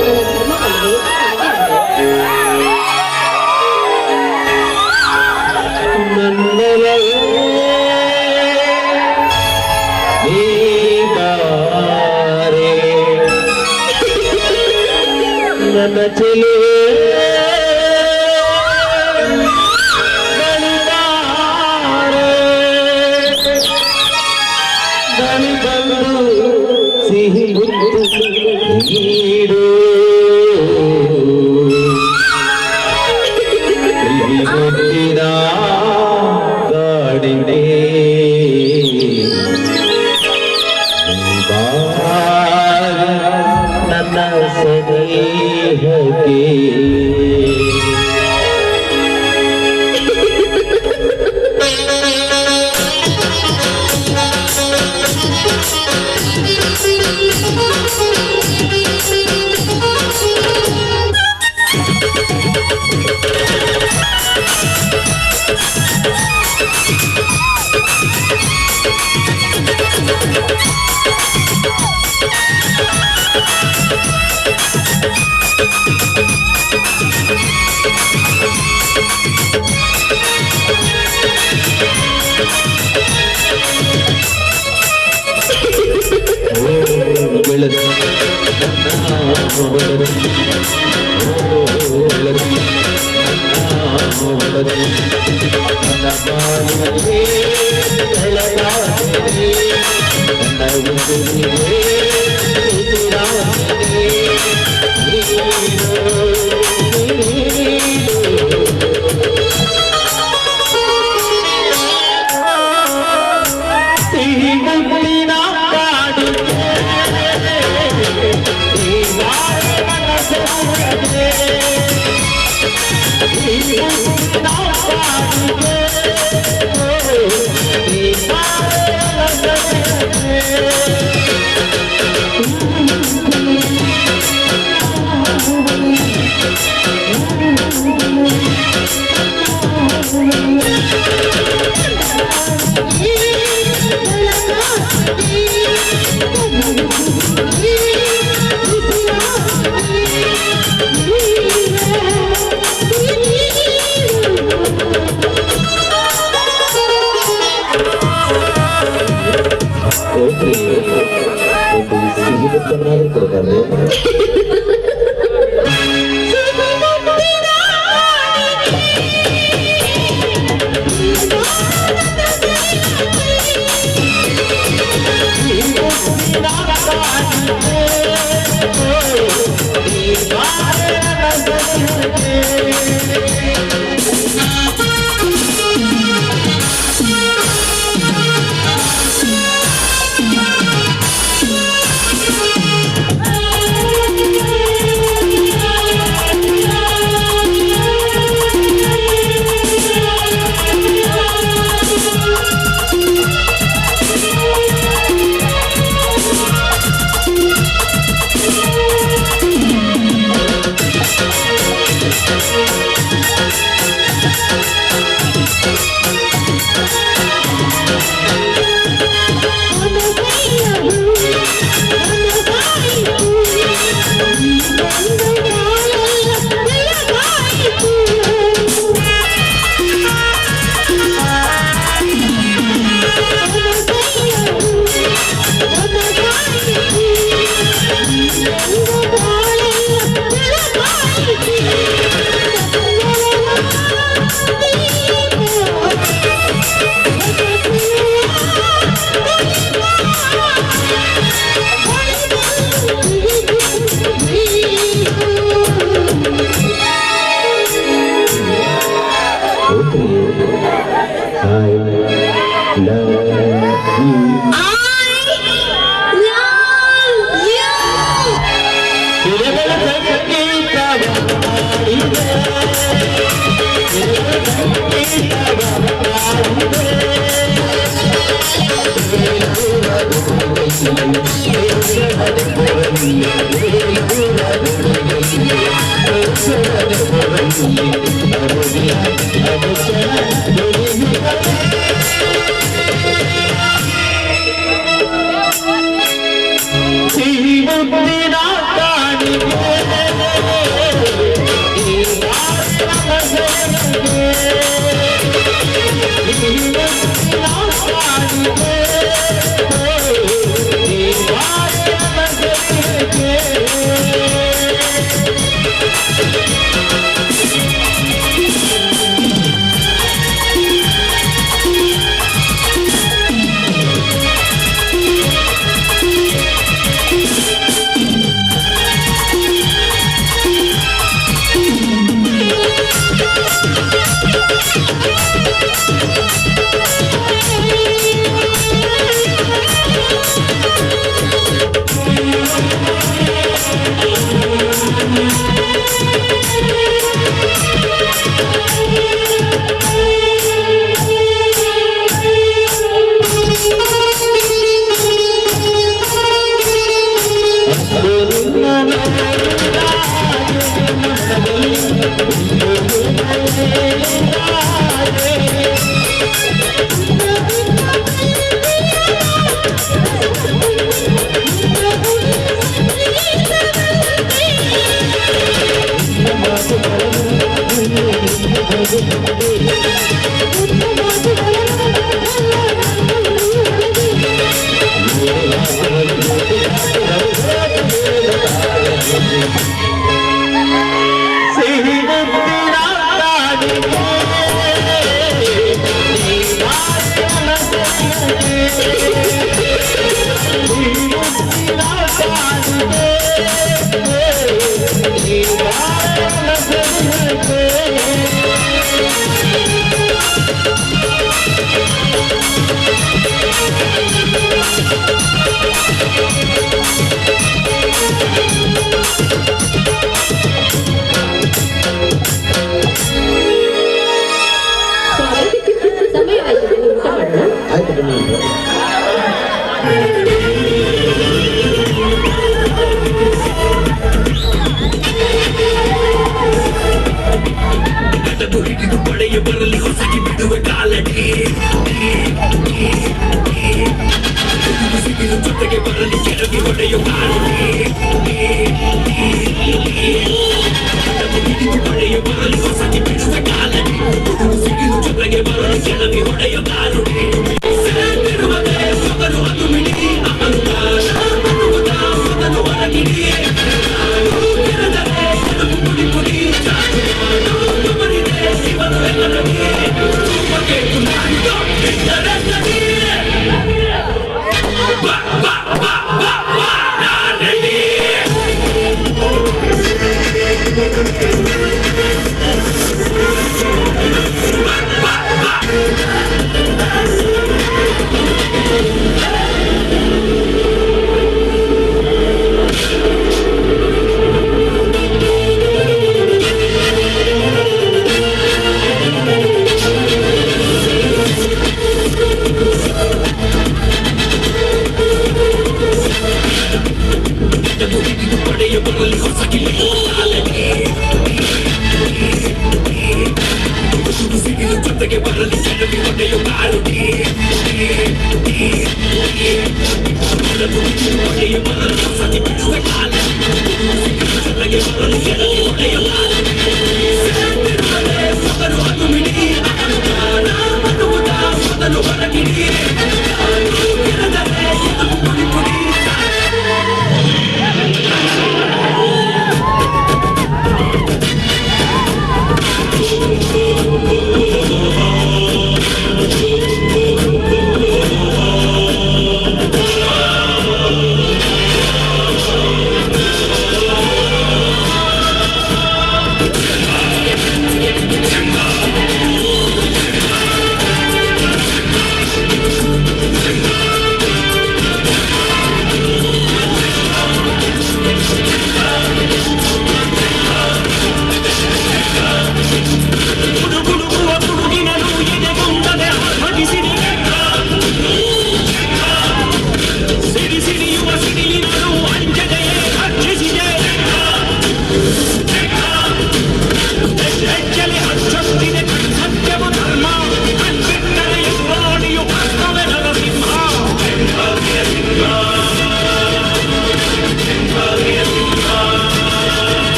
ನನ್ನ ಧರ್ಮವಲ್ಲವೇ? ನನ್ನ ಚೆಲುವೆ ಸಿಹಿ ನೀಡು ಮುಟ್ಟಿದ ಕಾಡಿದೆ ನನ್ನ ಸನಿಹಕ್ಕೆ.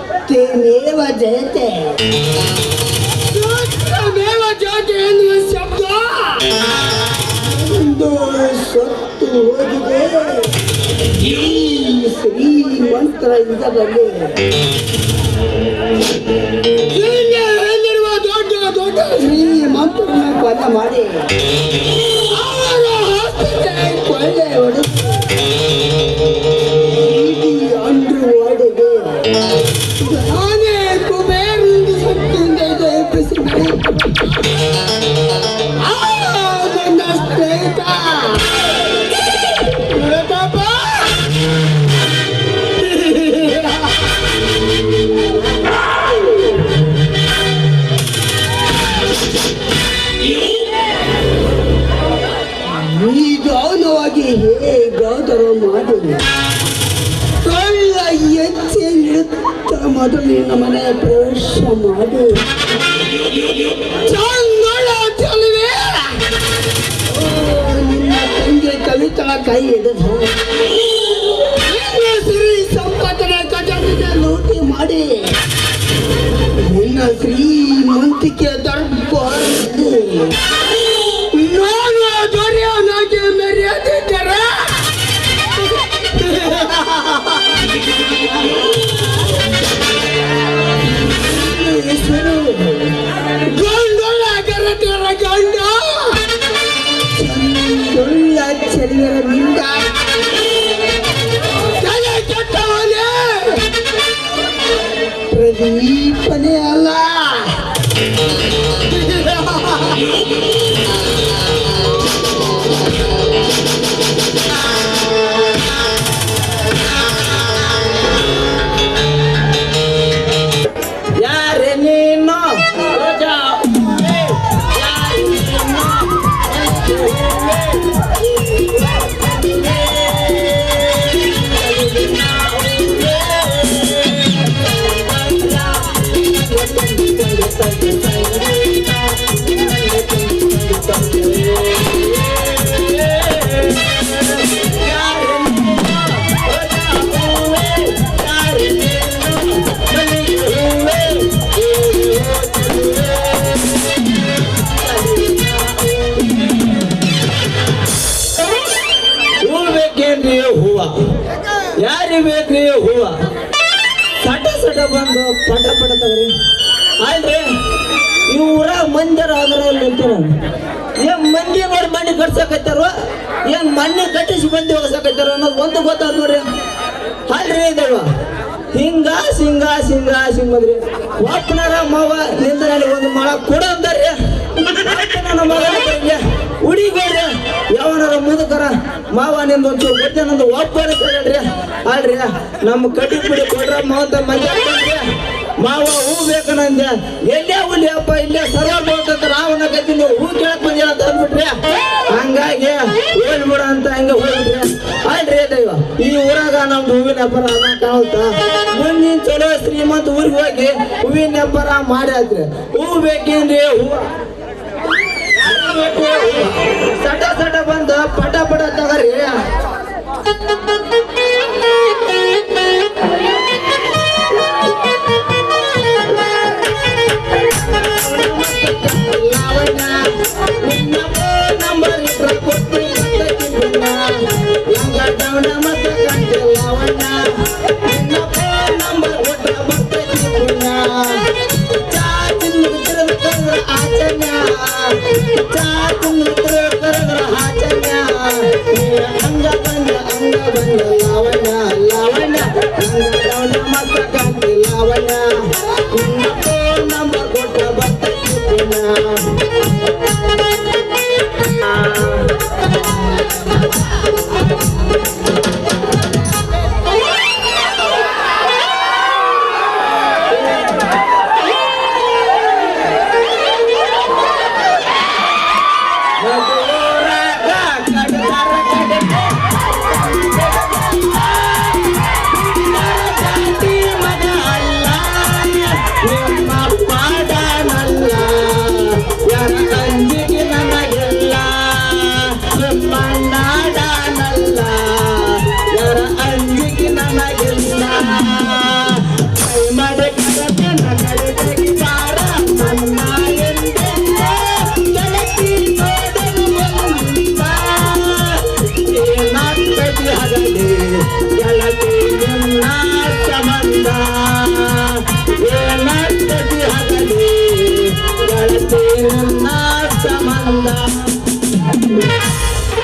ಸತ್ಯಮೇವ ಜಯತೆ. ಸತ್ಯಮೇವ ಜಯತೆ ಎನ್ನುವ ಶಬ್ದ ಒಂದು ಸತ್ತು ಹೋಗಿದೆ ಈ ಶ್ರೀಮಂತ್ರ ಯುಗದಲ್ಲಿ. ಇಲ್ಲಿರುವ ದೊಡ್ಡ ದೊಡ್ಡ ಶ್ರೀಮಂತರನ್ನ ಕೊಲೆ ಮಾಡಿ ಅವರ ಹಸ್ತಕ್ಕೆ ಕೊಳ್ಳೆ ಹೊಡೆದು ಅಂಡ್ರು ಒಡೆದು ನಾನೇ ಕುಬೇರನಿಂದ ಶಕ್ತಿಯಿಂದ ಎಬ್ಬಿಸಿ ನನ್ನ ಸ್ನೇಹಿತ ಪ್ರತಾಪ ನಿಧಾನವಾಗಿ ಹೇಗಾದರೂ ಮಾಡಿ ಕಳ್ಳ ಹೆಜ್ಜೆ ಇಡುತ್ತ ಮೊದಲು ನಿನ್ನ ಮನೆಯ ಪ್ರವೇಶ ಮಾಡಿ ಚಂಗಳ ಚಲುವೆ ನಿನ್ನ ತಂಗಿ ಕವಿತಳ ಕೈ ಹಿಡಿದು ನಿನ್ನ ಸಿರಿ ಸಂಪತ್ತಿನ ಖಜಾನೆಯ ಲೂಟಿ ಮಾಡಿ ನಿನ್ನ ಶ್ರೀಮಂತಿಕೆ ದರ್ಬಾರದಲ್ಲಿ ನಾನು ದೊರೆಯವನಾಗಿ ಮೆರೆಯದಿದ್ದರೆ ಹೆಸರು ಗಂಡೊಳ ಗರಟರ ಗಂಡ ಚಂದುಳ್ಳ ಚೆಲುವರ ನಿಂದ ತಲೆ ಕೆಟ್ಟವನೇ ಪ್ರದೀಪನೇ ಅಲ್ಲ. ಯಾರೇ ನೀನು ಹೂವ ಯಾರಿಗೆ ಬೇಕ್ರಿ ಹೂವ ಸಟ ಸಟ ಬಂದು ಪಟ ಪಟ ತಗ್ರಿ ಆಯ್ತ್ರಿ ಈ ಊರಾಗ ಮಂದಿರ ಆದ್ರ ನಿಂತಾರ ಏನ್ ಮಂದಿ ನೋಡಿ ಮಣ್ಣಿ ಕಟ್ಸಕತ್ತಾರ ಏನ್ ಮಣ್ಣಿ ಕಟ್ಟಿಸಿ ಮಂದಿ ಹೋಗಸಕತ್ತಾರ ಅನ್ನೋದು ಒಂದು ಗೊತ್ತಾದ್ ನೋಡ್ರಿ ಅಲ್ರಿ ದೇವ ಹಿಂಗಾಸ್ ಹಿಂಗಾಸ್ ಹಿಂಗಾಸ್ ಹಿಂಗದ್ರಿ ಒಪ್ಪನಾರ ಮಾವ ನಿಂದ ನನಗೆ ಒಂದು ಮಳ ಕೊಡ ಅಂದಾರ್ರಿ ನನ್ನ ಮಗ ಹುಡಿಗೋಡ್ರಿ ಯಾವನಾರ ಮುದುಕರ ಮಾವ ನಿಂದ ಒಂಚೂರು ಕೊಡ್ತೇನೆ ಒಬ್ಬರ ಕೇಳ್ರಿ ಅಲ್ರಿ ನಮ್ಮ ಕಟ್ಟಿ ಬಿಡಿ ಕೊಡ್ರಮ್ಮ ಅಂತ ಮಂದಿ ಮಾವ ಹೂ ಬೇಕು ನಂದೆ ಎಲ್ಲೇ ಹುಲಿ ಅಪ್ಪ ಇಲ್ಲೇ ಸರ್ವರ್ ಬೋಟ್ ರಾವಣ ಗತಿ ನೀವು ಹೂ ಕೇಳಕ್ ಬಂದಿರ ಅಂತ ಅಂದ್ಬಿಟ್ರಿ ಹಂಗಾಗಿ ಹೋಗ್ಬಿಡ ಅಂತ ಹಂಗೆ ಹೋಗ್ಬಿಟ್ರಿ ಅಲ್ರಿ ದೈವ ಈ ಊರಾಗ ನಮ್ದು ಹೂವಿನ ವ್ಯಾಪಾರ ಅದ ಕಾಣುತ್ತಾ ಮುಂದಿನ ಚಲೋ ಶ್ರೀಮಂತ ಊರಿಗೆ ಹೋಗಿ ಹೂವಿನ ವ್ಯಾಪಾರ ಮಾಡ್ಯಾತ್ರಿ ಹೂ ಬೇಕೇನ್ರಿ ಹೂ ಸಟ ಸಟ ಬಂದು ಪಟ ಪಟ ತಗರಿ ನಂಬರ್ ಇಟ್ರ ಕೊಟ್ಟು ಮತ್ತ ಕಂಡೆ ಲಾವಣ್ಣ ನಂಬರ್ ಕೊಟ್ಟ ಬರ್ತೈತಿ ಚಾಚಿನ ಕರೆದ್ರ ಆಚನ್ಯ ಚಾಚಿನ ಕರೆದ್ರ ಆಚನ್ಯ ಅಂಗ ಬಂದ ಲಾವಣ್ಣ ಲಾವಣ್ಣ ಅಂಗ ಮತ್ತ ಕಂಡೆ ಲಾವಣ್ಣ ನಂಬರ್ ಕೊಟ್ಟ ಬರ್ತೈತಿ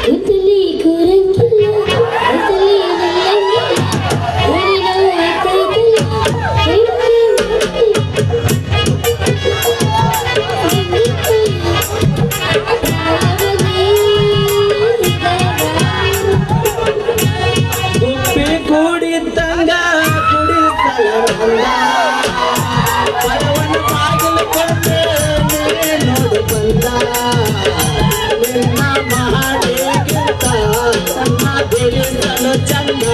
ಉತ್ತಲಿ ಕೂರಂಗಿಲ್ಲ ಉತ್ತಲಿ ಗುಪ್ಪಿ ಕೂಡಿದ್ದಂಗ ಕುಡಿಸಲ ಪರವನ ಬಾಗಿಲು ಕೊಂಡೆ ನೋಡು ಬಂದ ನಿನ್ನ ಮಹಾದೇಗಿಂತ ತನ್ನ ಬೆಳೆಸಲು ಚಂದ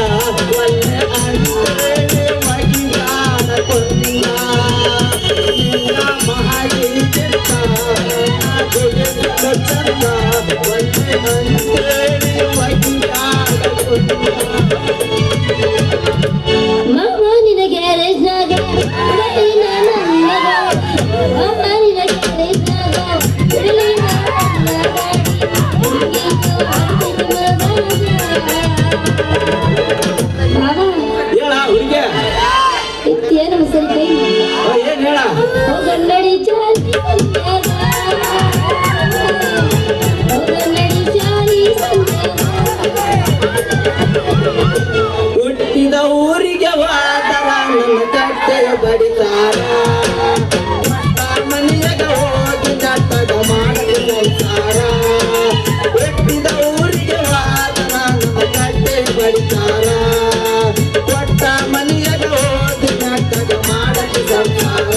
ಒಳ್ಳೆ ಅಂದ್ರೆ ಮಗಿಗಾಡ ಕೊಂದ ನಿನ್ನ ಮಹಾದೇಗಿಂತ ಬೆಳೆಸಲು ಚಂದ ಒಳ್ಳೆ ಅಂದ್ರೆ ಮಗಿಗಾಡ ಕೊಂದ ಮಾವ ನಿನ ಗ್ಯಾರೇಜ್ನಾಗ ಉಡಲಿನ ನನ್ನಗ ಮಾವ ನಿನ ಗ್ಯಾರೇಜ್ನಾಗ ಉಡಲಿನ ನನ್ನಗ ಮಾವ ಹೇಳ ಹುಡುಗ ಇತ್ತೇನು ಸರಿ ಕೈ ಏನ್ ಹೇಳ ಹೋಗನ್ನಡಿ ಚಾಲಿ ಸಂಧ್ಯಾಗ ಹೋಗನ್ನಡಿ ಚಾಲಿ ಸಂಧ್ಯಾಗ ಹುಟ್ಟಿದ ಊರಿಗೆ ಹೋದರ ನನ್ನ ಕಟ್ಟೆಯ ಬಡಿತಾರ ಮನೆಯಾಗ ಹೋಗಿ ನಾಟಕ ಮಾಡಲು ಸಂಸಾರ ಹುಟ್ಟಿದ ಊರಿಗೆ ಹೋದರ ನನ್ನ ಕಟ್ಟೆಯ ಬಡಿತಾರ ಕೊಟ್ಟ ಮನೆಯಾಗ ಹೋಗಿ ನಾಟಕ ಮಾಡಲು ಸಂಸಾರ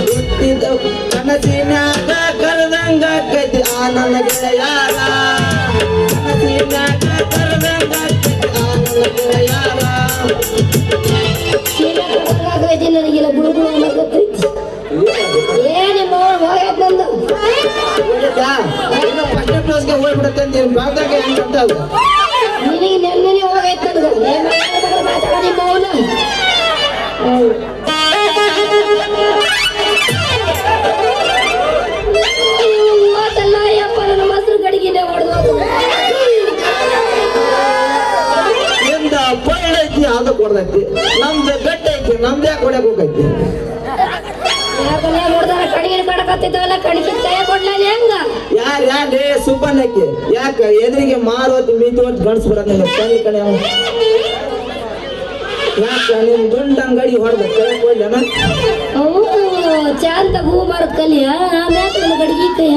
ಹುಟ್ಟಿದ ಕನಸಿನಾಗ ಕರೆದಂಗ ಕದಿ ಆ ನನ್ನ ಗೆಳೆಯಾರ ಕನಸಿನಾಗ ಕರೆದಂಗ ಯಾರ ನನಗೆಲ್ಲ ಗುಳುಗುಳು ಅನ್ನಕತ್ತೈತಿ ಏನಿಲ್ಲ ಹೋಗೈತ್ ನಂದು ಫಸ್ಟ್ ಕ್ಲಾಸ್ಗೆ ಹೋಗ್ಬಿಡುತ್ತೆ ನೀನು ಬಾದಾಗ ಹೆಂಗಂತ ಅದು ನಿನಗೆ ನೆಮ್ಮದಿ ಹೋಗೈತ್ ನನಗೆ ಮಾತಾಡ ನಿಮ್ಮ ಮೌನ ಮಾತಲ್ಲ ಯಪ್ಪ ನನ್ನ ಮೊಸರು ಗಡಿಗೆನೆ ಹೊಡೆದು ನಿಂದ ಬಳ್ಳೈತಿ ಅದು ಕೊಡ್ದೈತಿ ನಮ್ದು ಗಟ್ಟಿ ಐತಿ ನಮ್ದು ಯಾಕೆ ಹೊಡ್ಯಾಕ ಹೋಗೈತಿ ಯಾಕಲ್ಲ ಹೊಡೆದಾರ ಕಡಿಗೆ ಕಡಕತ್ತಿದ್ದವಲ್ಲ ಕಡಿಗೆ ಕೈ ಕೊಡ್ಲ ಹೆಂಗ ಯಾರೇ ಸುಬ್ಬಣ್ಣಕ್ಕೆ ಯಾಕ ಎದುರಿಗೆ ಮಾರೋತ್ ಮೀತಿ ಹೊತ್ತು ಗಣಸ್ ಬರೋದ್ ನಿನ್ನ ಕಣ್ಣಿ ಕಡೆ ಯಾಕ ನಿಮ್ ದುಂಡ ಅಂಗಡಿ ಹೊಡೆದ ಕೈ ಕೊಡ್ಲನ ಅವು ಚಾಂತ ಹೂ ಮಾರೋದ್ ಕಲಿಯ ಆಮ್ಯಾಕ ನನ್ನ ಗಡಿಗೆ ಕೈ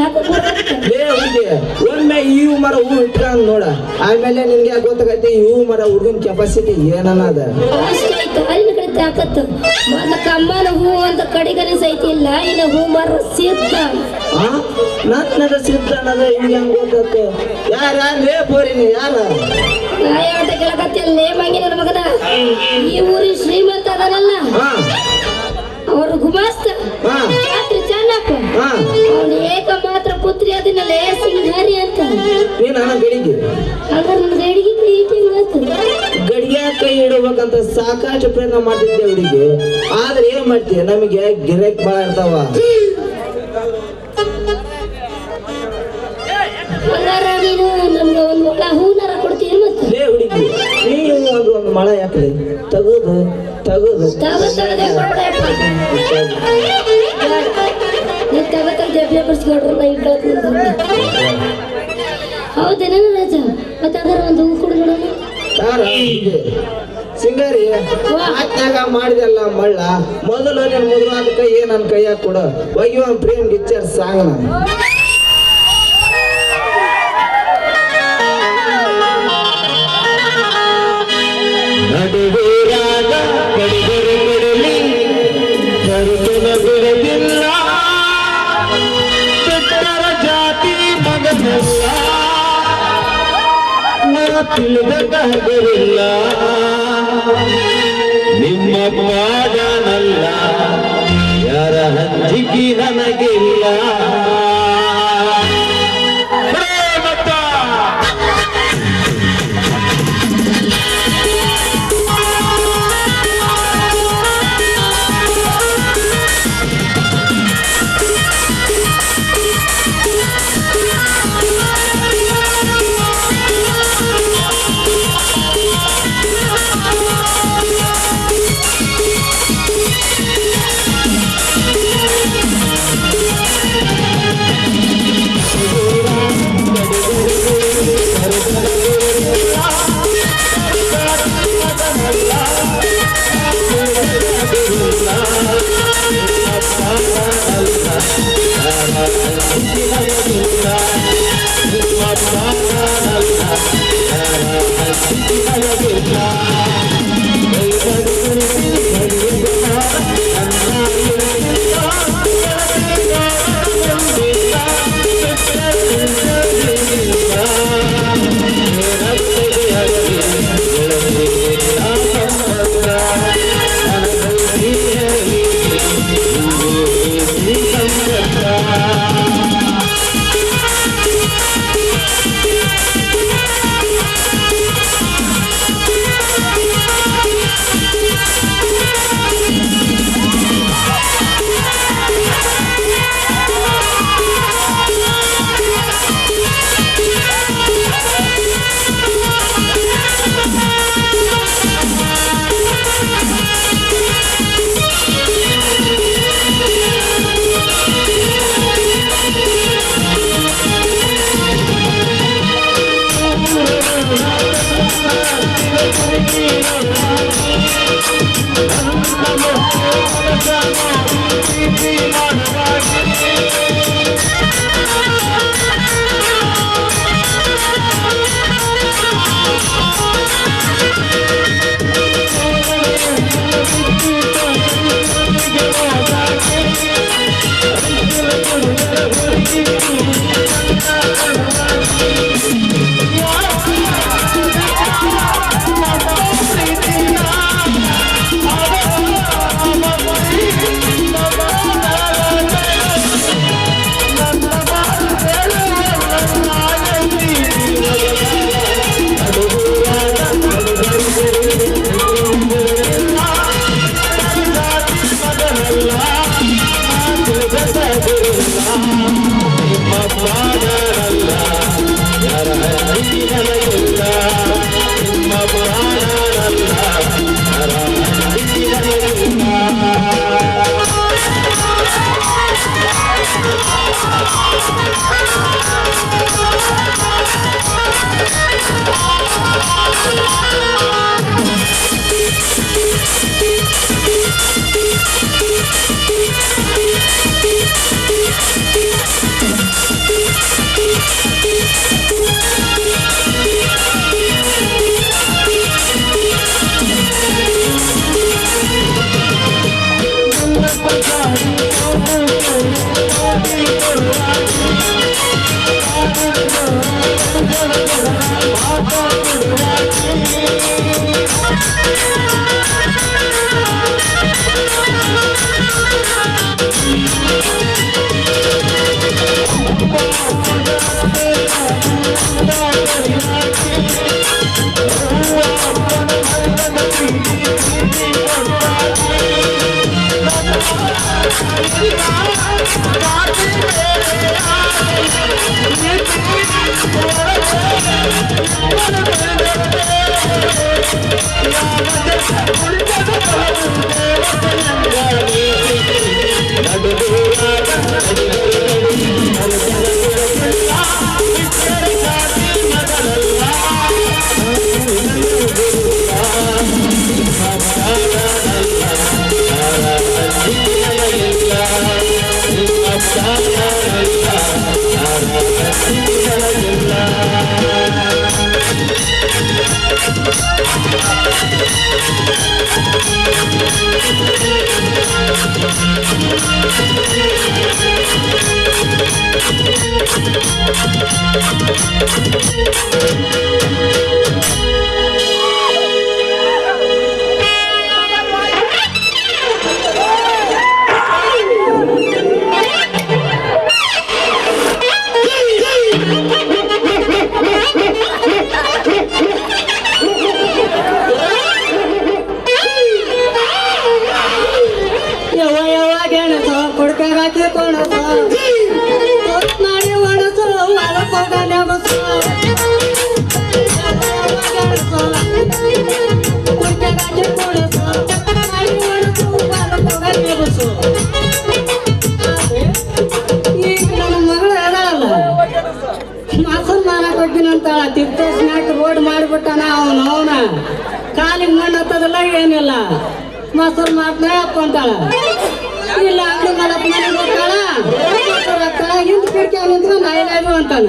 ಲೇ ಹುಡುಗಿ ಒಮ್ಮೆ ಈ ಮರ ಹೂ ಇಟ್ಕೊಂಡ್ ನೋಡ ಆಮೇಲೆ ನಿನ್ಗೆ ಗೊತ್ತಾಗೈತಿ ಈ ಹೂ ಮರ ಹುಡುಗನ ಕೆಪಾಸಿಟಿ ಏನನ್ನದ ಅಷ್ಟೇ ಆಯ್ತು ಅಲ್ಲಿನ ಕಡೆ ತಾಕತ್ತು ಮೊದ್ಲ ಕಮ್ಮನ ಹೂ ಅಂತ ಕಡಿಗನಿಸೈತಿ ಇಲ್ಲ ಇನ್ನು ಹೂ ಮರ ಸಿದ್ಧ ನನ್ನ ಸಿದ್ಧ ಅನ್ನೋದು ಹಿಂಗೆ ಹಂಗೆ ಗೊತ್ತತ್ತು ಯಾರೇ ಬೋರಿನಿ ಯಾರ ಆಟ ಕೇಳಕತ್ತಿಲ್ಲ ಮಂಗಿನ ಮಗನ ಈ ಊರಿ ಶ್ರೀಮಂತ ಅದನಲ್ಲ ಅವರು ಗುಮಾಸ್ತ ಜಾತ್ರೆ ಚೆನ್ನಪ್ಪ ಅವನು ಏಕ ಮಾತ್ರ ಪುತ್ರಿ ಅದನ್ನಲ್ಲೇ ಸಿಂಗಾರಿ ಅಂತ ನೀನು ನನ್ನ ಗಡಿಗೆ ಹಾಗಾದ್ರೆ ನನ್ನ ಗಡಿಗೆ ಗಡಿಗೆ ಕೈ ಇಡಬೇಕಂತ ಸಾಕಷ್ಟು ಪ್ರಯತ್ನ ಮಾಡ್ತಿದ್ದೆ ಹುಡುಗಿ ಆದ್ರೆ ಏನ್ ಮಾಡ್ತೀಯ ನಮಗೆ ಗಿರಾಕ್ ಬಾಳ ಇರ್ತಾವ ಹಂಗಾರ ನೀನು ನಮ್ಗೆ ಒಂದು ಮೊಳ ಹೂನಾರ ಕೊಡ್ತೀರಿ ಮತ್ತೆ ಲೇ ಹುಡುಗಿ ನೀವು ಒಂದು ಮಳ ಯಾಕೆ ತಗೋದು ತಗೋದು ನೀನ್ ತಗೋತ ಜಬ್ಲೆ ಬರ್ಸ್ಕೊಡ್ರು ನಾ ಇಟ್ಕೊಳ್ತೀನಿ ಹೌದೇನ ರಾಜ ಮತ್ತೆ ಅದರ ಒಂದು ಹೂ ಕೊಡು ನೋಡೋಣ ಸಿಂಗಾರಿ ಆತ್ನಾಗ ಮಾಡಿದೆಲ್ಲ ಮಳ್ಳ ಮೊದಲು ನನ್ನ ಮೊದಲಾದ ಕೈ ನನ್ನ ಕೈಯಾಗ ಕೊಡ ಒಯ್ಯುವ ಪ್ರೇಮ್ ಗಿಚ್ಚರ್ ಸಾಂಗ್ ನಡುವೂರಾಗ ಕಡಿಗರು ಕೊಡಲಿ ಕರುತನ ಬಿಡದಿಲ್ಲ ಬೆಟ್ಟರ ಜಾತಿ ಮಗನಲ್ಲ ನಾ ತಿಳಿದ ಕಹಗರಿಲ್ಲ ನಿಮ್ಮ ಪಾಡನಲ್ಲ ಯಾರ ಹಂಚಿಕೆ ನನಗಿಲ್ಲ ತಿರ್ತ ಸ್ನಾಕ್ ರೋಡ್ ಮಾಡಿಬಿಟ್ಟಾನ ಅವನ ಕಾಲಿಗೆ ಮಣ್ಣು ಹತ್ತದಲ್ಲ ಏನಿಲ್ಲ ಮೊಸರು ಮಾತನೇ ಹಾಕೊಂತಾಳ ಇಲ್ಲ ಅಂಗಡಿ ಮಾಡಕ್ ಮನೆಗೆ ಹೋಗ್ತಾಳ ಹಿಂದ್ ಕಿಟಕಿ ನಿಂತ್ಕೊಂಡು ಐಲಾಯ್ದು ಅಂತಾನ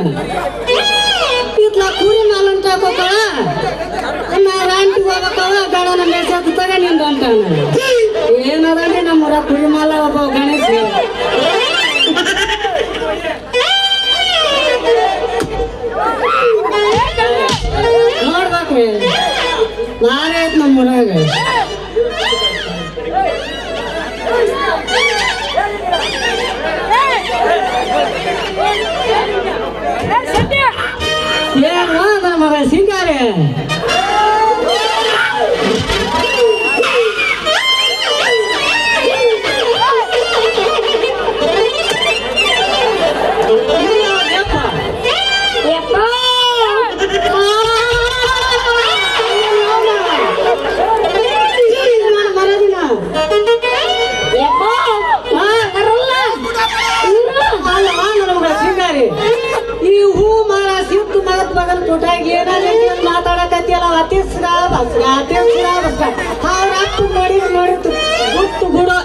ಇತ್ಲ ಕುರಿ ಮಾಲ್ ಅಂತ ಹಾಕೋತಾಳ ನಾ ರಾಂಟಿ ಹೋಗ್ಬೇಕವ ಗಡನ ಮೆಸೇಜ್ ತಗ ನಿಂದು ಅಂತಾನ ಏನದಂದ್ರೆ ನಮ್ಮೂರ ಕುರಿ ಮಾಲ ಒಬ್ಬ ಗಣೇಶ ನೋಡ್ಬೇಕ್ರಿ ನಾನೇ ಐತ್ ನಮ್ಮೂರಾಗ ಏನು ನನ್ನ ಮಗ ಸಿಂಗಾರಿ ಈ ಹೂ ಮರ ಸಿಟ್ಟು ಮಗತ್ ಮಗನ ಕೊಟ್ಟಾಗ ಏನಾದ್ರೆ ಮಾತಾಡಕತ್ತಿಯಲ್ಲ ಅತಿಸ್ರ ಬಸ್ಗ ಅವ್ರ ಅಪ್ಪ ನೋಡಿತ್ತು ಗುಟ್ಟು ಗುಡು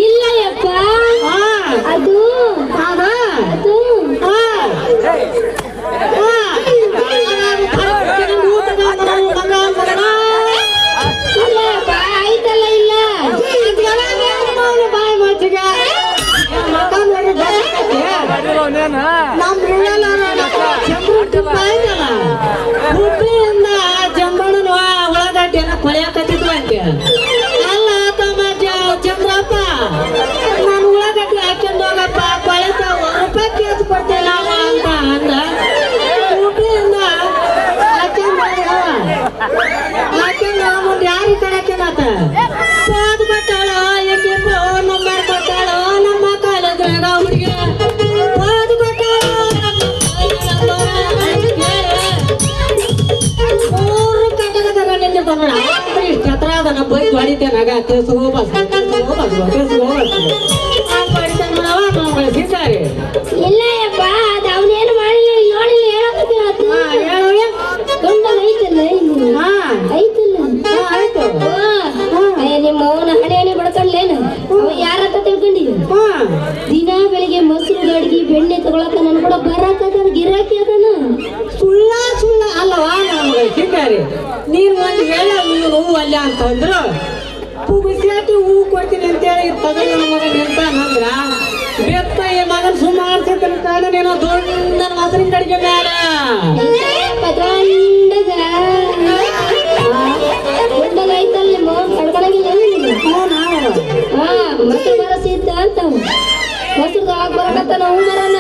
ಇಲ್ಲ ಯಪ್ಪ ಅದು ಅದು ಆಯ್ತಲ್ಲ ಇಲ್ಲ ಬಾಯಿ ಮಚ್ಚಿಗ ಹುಬ್ಳಿಯಿಂದ ಜಂಬಣ್ಣನ ಒಳಗಡ್ಡೆನ ಕೊಳೆಯಾಕತ್ತಿದ್ವು ಅಂತೆ ಅಲ್ಲ ತಮ್ಮ ಚಂದ್ರಪ್ಪ ನಾನು ಉಳ್ಳಾಗಡ್ಡಿ ಹಾಕೊಂಡು ಹೋಗಪ್ಪ ಕೊಳೆತ ರೂಪಾಯಿ ಕೇಸ್ ಕೊಡ್ತೇನೆ ಅಂತ ಅಂದ ಹುಬ್ಳಿಯಿಂದ ಹಾಕೊಂಡು ಮುಂದೆ ಯಾರಿಗೆ ಕಣಕ್ಕೆನಾತ ಪಾದ್ ಕೊಟ್ಟಾಳೋ ಏಕೆ ನಂಬರ್ ಕೊಟ್ಟಾಳೋ ನಮ್ಮ ಕಾಲೇಜ್ನಾಗ ಹುಡುಗಿ ಪಾದ್ ಕೊಟ್ಟಾಳೋ ಮೂರು ಕಟ್ಟದ ನಿಂತಿರ್ತಾವ ನೋಡ ಇಷ್ಟ ಹತ್ರ ಅದನ್ನ ಬೈದು ಹೊಡಿತೇನಾಗ ತಿಳಿಸ್ಕೋ ಬಸ್ ಸಿಗ್ತಾರೆ ಇಲ್ಲ ಯಪ್ಪ ಅದು ಅವನೇನು ಮಾಡಿಲ್ಲ ನೋಡಿಲ್ಲ ಹೇಳಕತ್ತೀನಿ ಗಂಡನ ಐತಲ್ಲ ಐತಲ್ಲ ಆಯ್ತು ನಿಮ್ಮ ಅವನ ಹಣೆಯನೆ ಬಡ್ಕೊಂಡ್ಲೇನು ಅವ ಯಾರಂತ ತಿಳ್ಕೊಂಡಿದ್ವಿ ದಿನ ಬೆಳಿಗ್ಗೆ ಮೊಸರು ಗಡ್ಗಿ ಬೆಣ್ಣೆ ತಗೊಳಕ ನನ್ ಕೂಡ ಬರಾಕದ ಗಿರಾಕಿ ಅದನ ಸುಳ್ಳ ಅಲ್ಲವಾ ನಮ್ಗೆ ಸಿಗ್ತಾರೆ ನೀನು ಒಂದು ವೇಳೆ ನೀನು ಹೂ ಅಲ್ಲ ಅಂತಂದ್ರು ಪುಗುಸಿಯಾಟಿ ಹೂ ಕೊಡ್ತೀನಿ ಅಂತೇಳಿ ತಗೋ ನನ್ನ ಮಗ ನಿಂತಾನಂದ್ರ ಬೆತ್ತ ಈ ಮಗನ್ ಸುಮಾರು ಸಿಗ್ತಾನೆ ಕಾರಣ ನೀನು ದೊಡ್ಡ ಮೊಸರಿನ ಕಡೆಗೆ ಬೇಡ ದೊಡ್ಡದ ಐತಲ್ಲ ನಿಮ್ಮ ಅವನ್ ಕಡ್ಕೊಳಗಿಲ್ಲ ಮೊಸರು ಮರ ಸಿದ್ದ ಅಂತ ಮೊಸರು ತಗೊಳಕ್ ಬರಕತ್ತ ನಾವು ಮರನ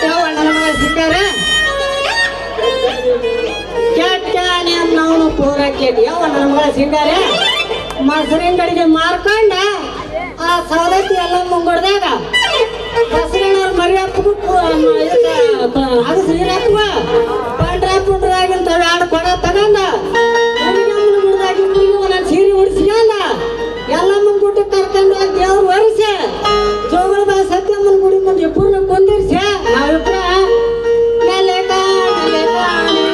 ಯಾವ ನನ್ನ ಮಗ ಸಿಗ್ತಾರೆ ಪೂರೈಕೇತಿ ಯಾವ ನನ್ನ ಮಗಳ ಸಿಂಗಾರೆ ಮೊಸರಿನ ಕಡೆಗೆ ಮಾರ್ಕೊಂಡ ಆ ಸವದತ್ತಿ ಎಲ್ಲ ಮುಂಗಡ್ದಾಗ ಬಸವಣ್ಣವ್ರ ಮರಿಯಪ್ಪಗೂ ಅದು ಶ್ರೀರಪ್ಪ ಪಂಡ್ರಾಗಿಂತ ಎರಡು ಕೊಡ ತಗೊಂಡ ನಾನು ಸೀರೆ ಉಡಿಸ್ಕೊಂಡ ಎಲ್ಲ ಮುಂಗುಟ್ಟು ಕರ್ಕೊಂಡು ಹೋಗಿ ದೇವ್ರು ಒರೆಸಿ ಜೋಗಳದ ಸತ್ಯಮ್ಮನ ಗುಡಿ ಮುಂದೆ ಇಬ್ಬರನ್ನ ಕೊಂದಿರ್ಸಿ ನಾವಿಬ್ರ ನೆಲೆ ಕಾಣೆ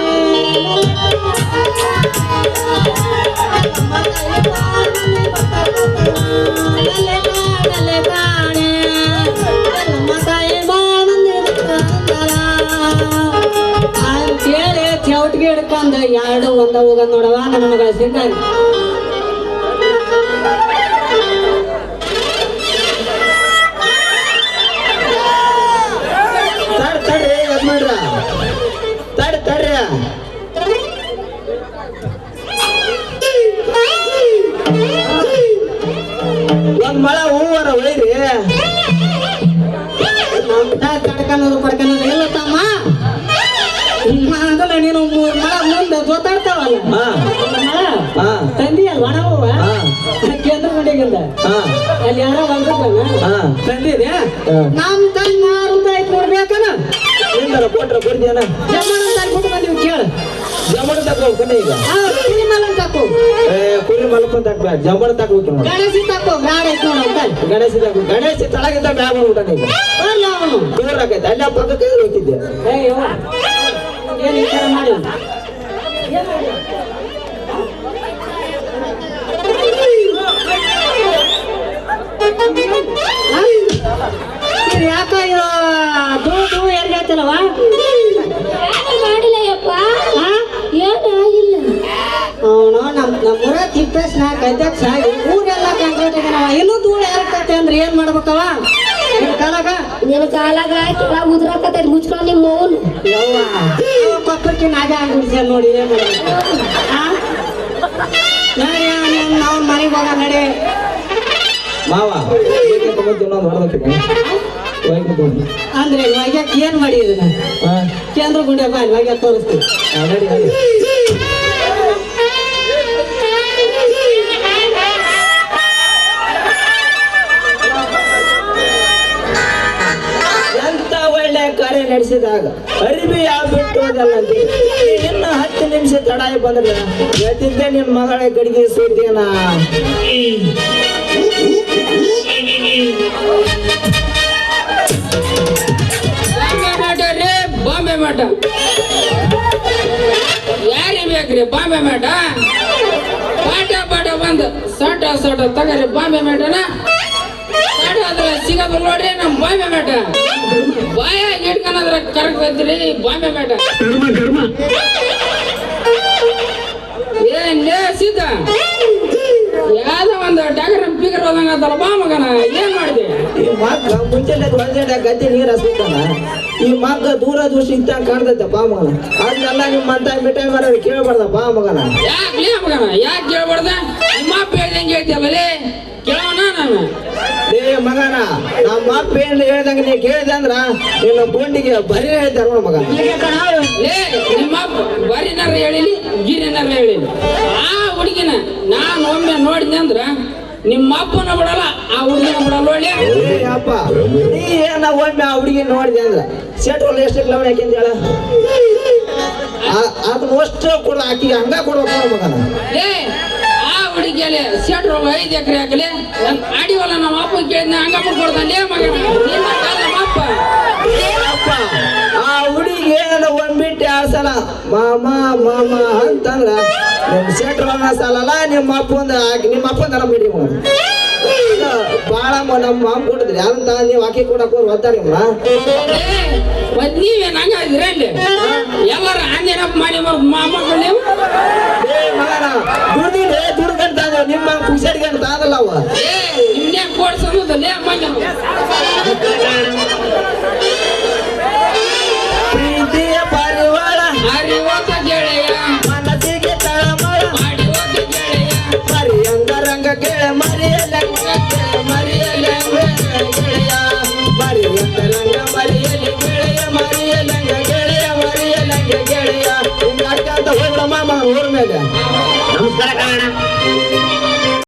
ಅಂತೇಳಿ ಚೌಟ್ಗೆ ಹಿಡ್ಕೊಂಡ ಎರಡು ಒಂದ ಹೋಗ ನೋಡವ ನನ್ನ ಮಗಳ ಸಿಂಗಾರಿ ತಡ್ರಿ ಅದ್ ಮಾಡ್ರ ತಡ್ರಿ ಒಂದ್ ಮಳ ಹೂವರ ಒಯ್ರಿ ಕಡ್ಕನ್ನೋದು ಪಡ್ಕನ್ನೋದು ಎಲ್ಲ ತಮ್ಮ ಅದಲ್ಲ ನೀನು ಮೂರ್ ಮಳ ಮುಂದೆ ಜೋತಾಡ್ತಾವಲ್ಲ ತಂದಿ ಅಲ್ಲ ಒಣ ಹೂವ ಕೇಂದ್ರ ಗುಡಿಗಿಂದ ಅಲ್ಲಿ ಯಾರೋ ಬಂದಿದ್ದಾನ ತಂದಿದ್ಯಾ ನಮ್ ತಂದ್ ಮಾರುದಾಯ್ತು ನೋಡ್ಬೇಕನ ನಿಂದರ ಕೊಟ್ರ ಬರ್ದಿಯನ ಜಮಣ ತಂದ್ಬಿಟ್ಟು ಬಂದಿವಿ ಕೇಳು ಜಮಣ ತಗೋಬೇಕನ್ನ ಈಗ ಕುರಿ ಮಲನ್ ತಕೋ ಕುರಿ ಮಲ್ಕೊಂಡ್ ತಕ್ಬೇಡ ಜಮಣ ತಗೋಬೇಕು ನೋಡಿ ಗಣೇಶಿ ತಕೋ ಗಾಡ ಐತ್ ನೋಡ ಗಣೇಶ ತಗೋ ಗಣೇಶ ತಳಗಿಂದ ಬ್ಯಾಗ್ ಬಂದ್ಬಿಟ್ಟ ಈಗ ಬರ್ಲ ಅವನು ದೂರ ಆಕೈತೆ ಅಲ್ಲಿ ಪಕ್ಕಕ್ಕೆ ಹೋಗಿದ್ದೆ ಅಯ್ಯೋ ಏನ್ ಈ ಥರ ಮಾಡಿ ಯಾಕ ದೂ ಎರ್ಗಾಯ್ತಲ್ಲವಾ ಮಾಡಿಲ್ಲ ಯಪ್ಪ ಏನಾಗಿಲ್ಲ ಅವನು ನಮ್ಮೂರ ತಿಪ್ಪೇಶ್ನಾಗ ಅಧ್ಯಕ್ಷ ಊರೆಲ್ಲ ಕಾಂಕ್ರೀಟ್ ಆಗ್ಯಾನವ ಇನ್ನೂ ಧೂಳು ಏರ್ಕತ್ತೆ ಅಂದ್ರೆ ಏನ್ ಮಾಡ್ಬೇಕವ ನಿನ್ ಕಾಲಾಗ ನಿನ್ನ ಕಾಲಾಗ ಕೆಳಗ ಉದ್ರಾಕತ್ತೈತಿ ಮುಚ್ಕೊಂಡು ನಿಮ್ಮ ಮೌನ್ ಯವ್ವ ಕೊಪ್ಪರ್ಕಿ ನಾಗ ಅಂಗುಡ್ಸ್ಯಾರ ನೋಡಿ ಏನ್ ಮಾಡ್ಬೇಕು ನಾವು ಮನೆಗೆ ಹೋಗ ನಡಿ ಮಾವ ಅಂದ್ರೆ ಇವಾಗ ಏನ್ ಮಾಡಿ ಇದನ್ನ ಕೇಂದ್ರ ಗುಂಡೆ ಬಾ ಇವಾಗ ತೋರಿಸ್ತೀವಿ ಎಂತ ಒಳ್ಳೆ ಕಾರ್ಯ ನಡೆಸಿದಾಗ ಅರಿವಿ ಯಾವ ಬಿಟ್ಟು ಹೋದಲ್ಲ ಇನ್ನು 10 ನಿಮಿಷ ತಡಾಯಿ ಬಂದ್ರೆ ಹೇಳ್ತಿದ್ದೆ ನಿನ್ ಮಗಳ ಗಡಿಗೆ ಸುದ್ದಿನ ಬಾಂಬೆ ಮಾಟ ಯಾರಿಗೆ ಬೇಕ್ರಿ ಬಾಂಬೆ ಮಾಟ ಪಾಠ ಬಂದು ಸಟ ತಗರಿ ಬಾಂಬೆ ಮಾಟನ ಸಟ ಅದ್ರ ಸಿಗದು ನೋಡ್ರಿ ನಮ್ ಬಾಂಬೆ ಮಾಟ ಬಾಯಾಗ ಇಟ್ಕೊಂಡ್ರ ಕರಕ್ ಬಂದ್ರಿ ಬಾಂಬೆ ಮಾಟ ಏನ್ ಸಿದ್ಧ ಯಾವ್ದೋ ಒಂದು ಟಗರ ಪಿಗರ್ ಹೋದಂಗ ಅದಲ್ಲ ಬಾ ಮಗನ ಏನ್ ಮಾಡಿದೆ ಈ ಮಗ್ಗ ಮುಂಚೆಲ್ಲ ಒಂದೆಡೆ ಗದ್ದೆ ನೀರು ಹಸ್ಬೇಕಲ್ಲ ಈ ಮಗ್ಗ ದೂರ ಇದ್ದಂಗ ಕಾಣ್ತೈತೆ ಬಾ ಮಗನ ಅದನ್ನೆಲ್ಲ ನಿಮ್ಮಂತ ಮಿಠಾಯಿ ಮಾರ ಕೇಳಬಾರ್ದ ಬಾ ಮಗನ ಯಾಕೆ ಮಗನ ಯಾಕೆ ಕೇಳ್ಬಾರ್ದ ನಿಮ್ಮ ಅಪ್ಪ ಹೇಳ್ದಂಗೆ ಹೇಳ್ತೀವಲ್ಲೇ ಕೇಳೋಣ ನಾನು ಏ ಮಗನ ನಮ್ಮ ಅಪ್ಪ ಏನ್ ಹೇಳ್ದಂಗ ನೀ ಕೇಳಿದೆ ಅಂದ್ರ ನಿನ್ನ ಗೊಂಡಿಗೆ ಬರೀ ಹೇಳ್ತಾರ ನೋಡ ಮಗನ ಏ ನಿಮ್ಮ ಅಪ್ಪ ಬರಿನಾರ ಹೇಳಿಲಿ ಗಿರಿನಾರ ಹೇಳಿಲಿ ಆ ಹುಡುಗಿನ ನಾನು ಒಮ್ಮೆ ನೋಡಿದೆ ಅಂದ್ರ ನಿಮ್ಮ ಅಪ್ಪನ ಬಿಡಲ್ಲ ಆ ಹುಡುಗಿನ ಬಿಡಲ್ಲ ಒಳ್ಳೆ ಅಪ್ಪ ನೀ ಏನ ಒಮ್ಮೆ ಆ ಹುಡುಗಿ ನೋಡಿದೆ ಅಂದ್ರ ಸೆಟ್ರೋಲ್ ಎಷ್ಟು ಲವಣಿ ಹಾಕಿಂದ ಹೇಳ ಅದನ್ನ ಅಷ್ಟು ಕೊಡ ಆಕಿಗೆ ಹಂಗ ಕೊಡ್ಬೇಕು ನೋಡ ಮಗನ ಏ ಆ ಹುಡುಗಿಯಲ್ಲಿ ಸೆಟ್ರು 5 ಎಕರೆ ಹಾಕಲಿ ಅಡಿವಲ್ಲ ನಮ್ಮ ಅಪ್ಪ ಕೇಳಿದ್ನ ಹಂಗ ಕೊಡ್ತಾನೆ ಮಗನ ನಿನ್ನ ಕಾಲ ನಮ್ಮ ಅಪ್ಪ ಅಪ್ಪ ಆ ಹುಡುಗಿ ಏನ ಒಂದ್ಬಿಟ್ಟು 2 ಸಲ ಮಾಮ ಅಂತಂದ್ರ ನಿಮ್ ಸೆಟ್ರೋಲ್ ಸಾಲಲ್ಲ ನಿಮ್ಮ ಅಪ್ಪಂದ ನಮ್ಮ ಬಿಡಿ ಬಾಳ ನಮ್ಮ ಮಾಮ ಕೊಟ್ಟಿದ್ರಿ ಅದಂತ ನೀವು ಹಾಕಿ ಕೊಡಕ್ ಒದ್ದಾರಿ ನೀವೇನ್ ಹಂಗಾದ್ರೆ ಅಲ್ಲಿ ಎಲ್ಲಾರ ಆಂಜನಪ್ಪ ಮಾಡಿ ಮೊಮ್ಮಕ್ಕಳು ನೀವು ಮಗನ ದುಡ್ಕಂತ ನಿಮ್ಮ ಪುಷಡಿಗೆ ಅಂತ ಅದಲ್ಲ ಅವ ನಿಮ್ಗೆ ಕೊಡ್ಸೋದಲ್ಲ ಪ್ರೀತಿಯ ಪರಿವಾಳ ಅರಿವತ್ತ ಗೆಳೆಯ ಮನಸ್ಸಿಗೆ ತಳಮಳ ಮಾಡಿವತ್ತ ಗೆಳೆಯ ಮರಿ ಅಂಗರಂಗ ಗೆಳ ಮರಿಯಲಂಗ ಗೆಳೆಯ ಮರಿ ಅಂಗರಂಗ ಮರಿಯಲಿ ಗೆಳೆಯ ಮರಿಯಲಂಗ ಗೆಳೆಯ ಹಿಂಗಾಡ್ಕಂತ ಕಾರಣ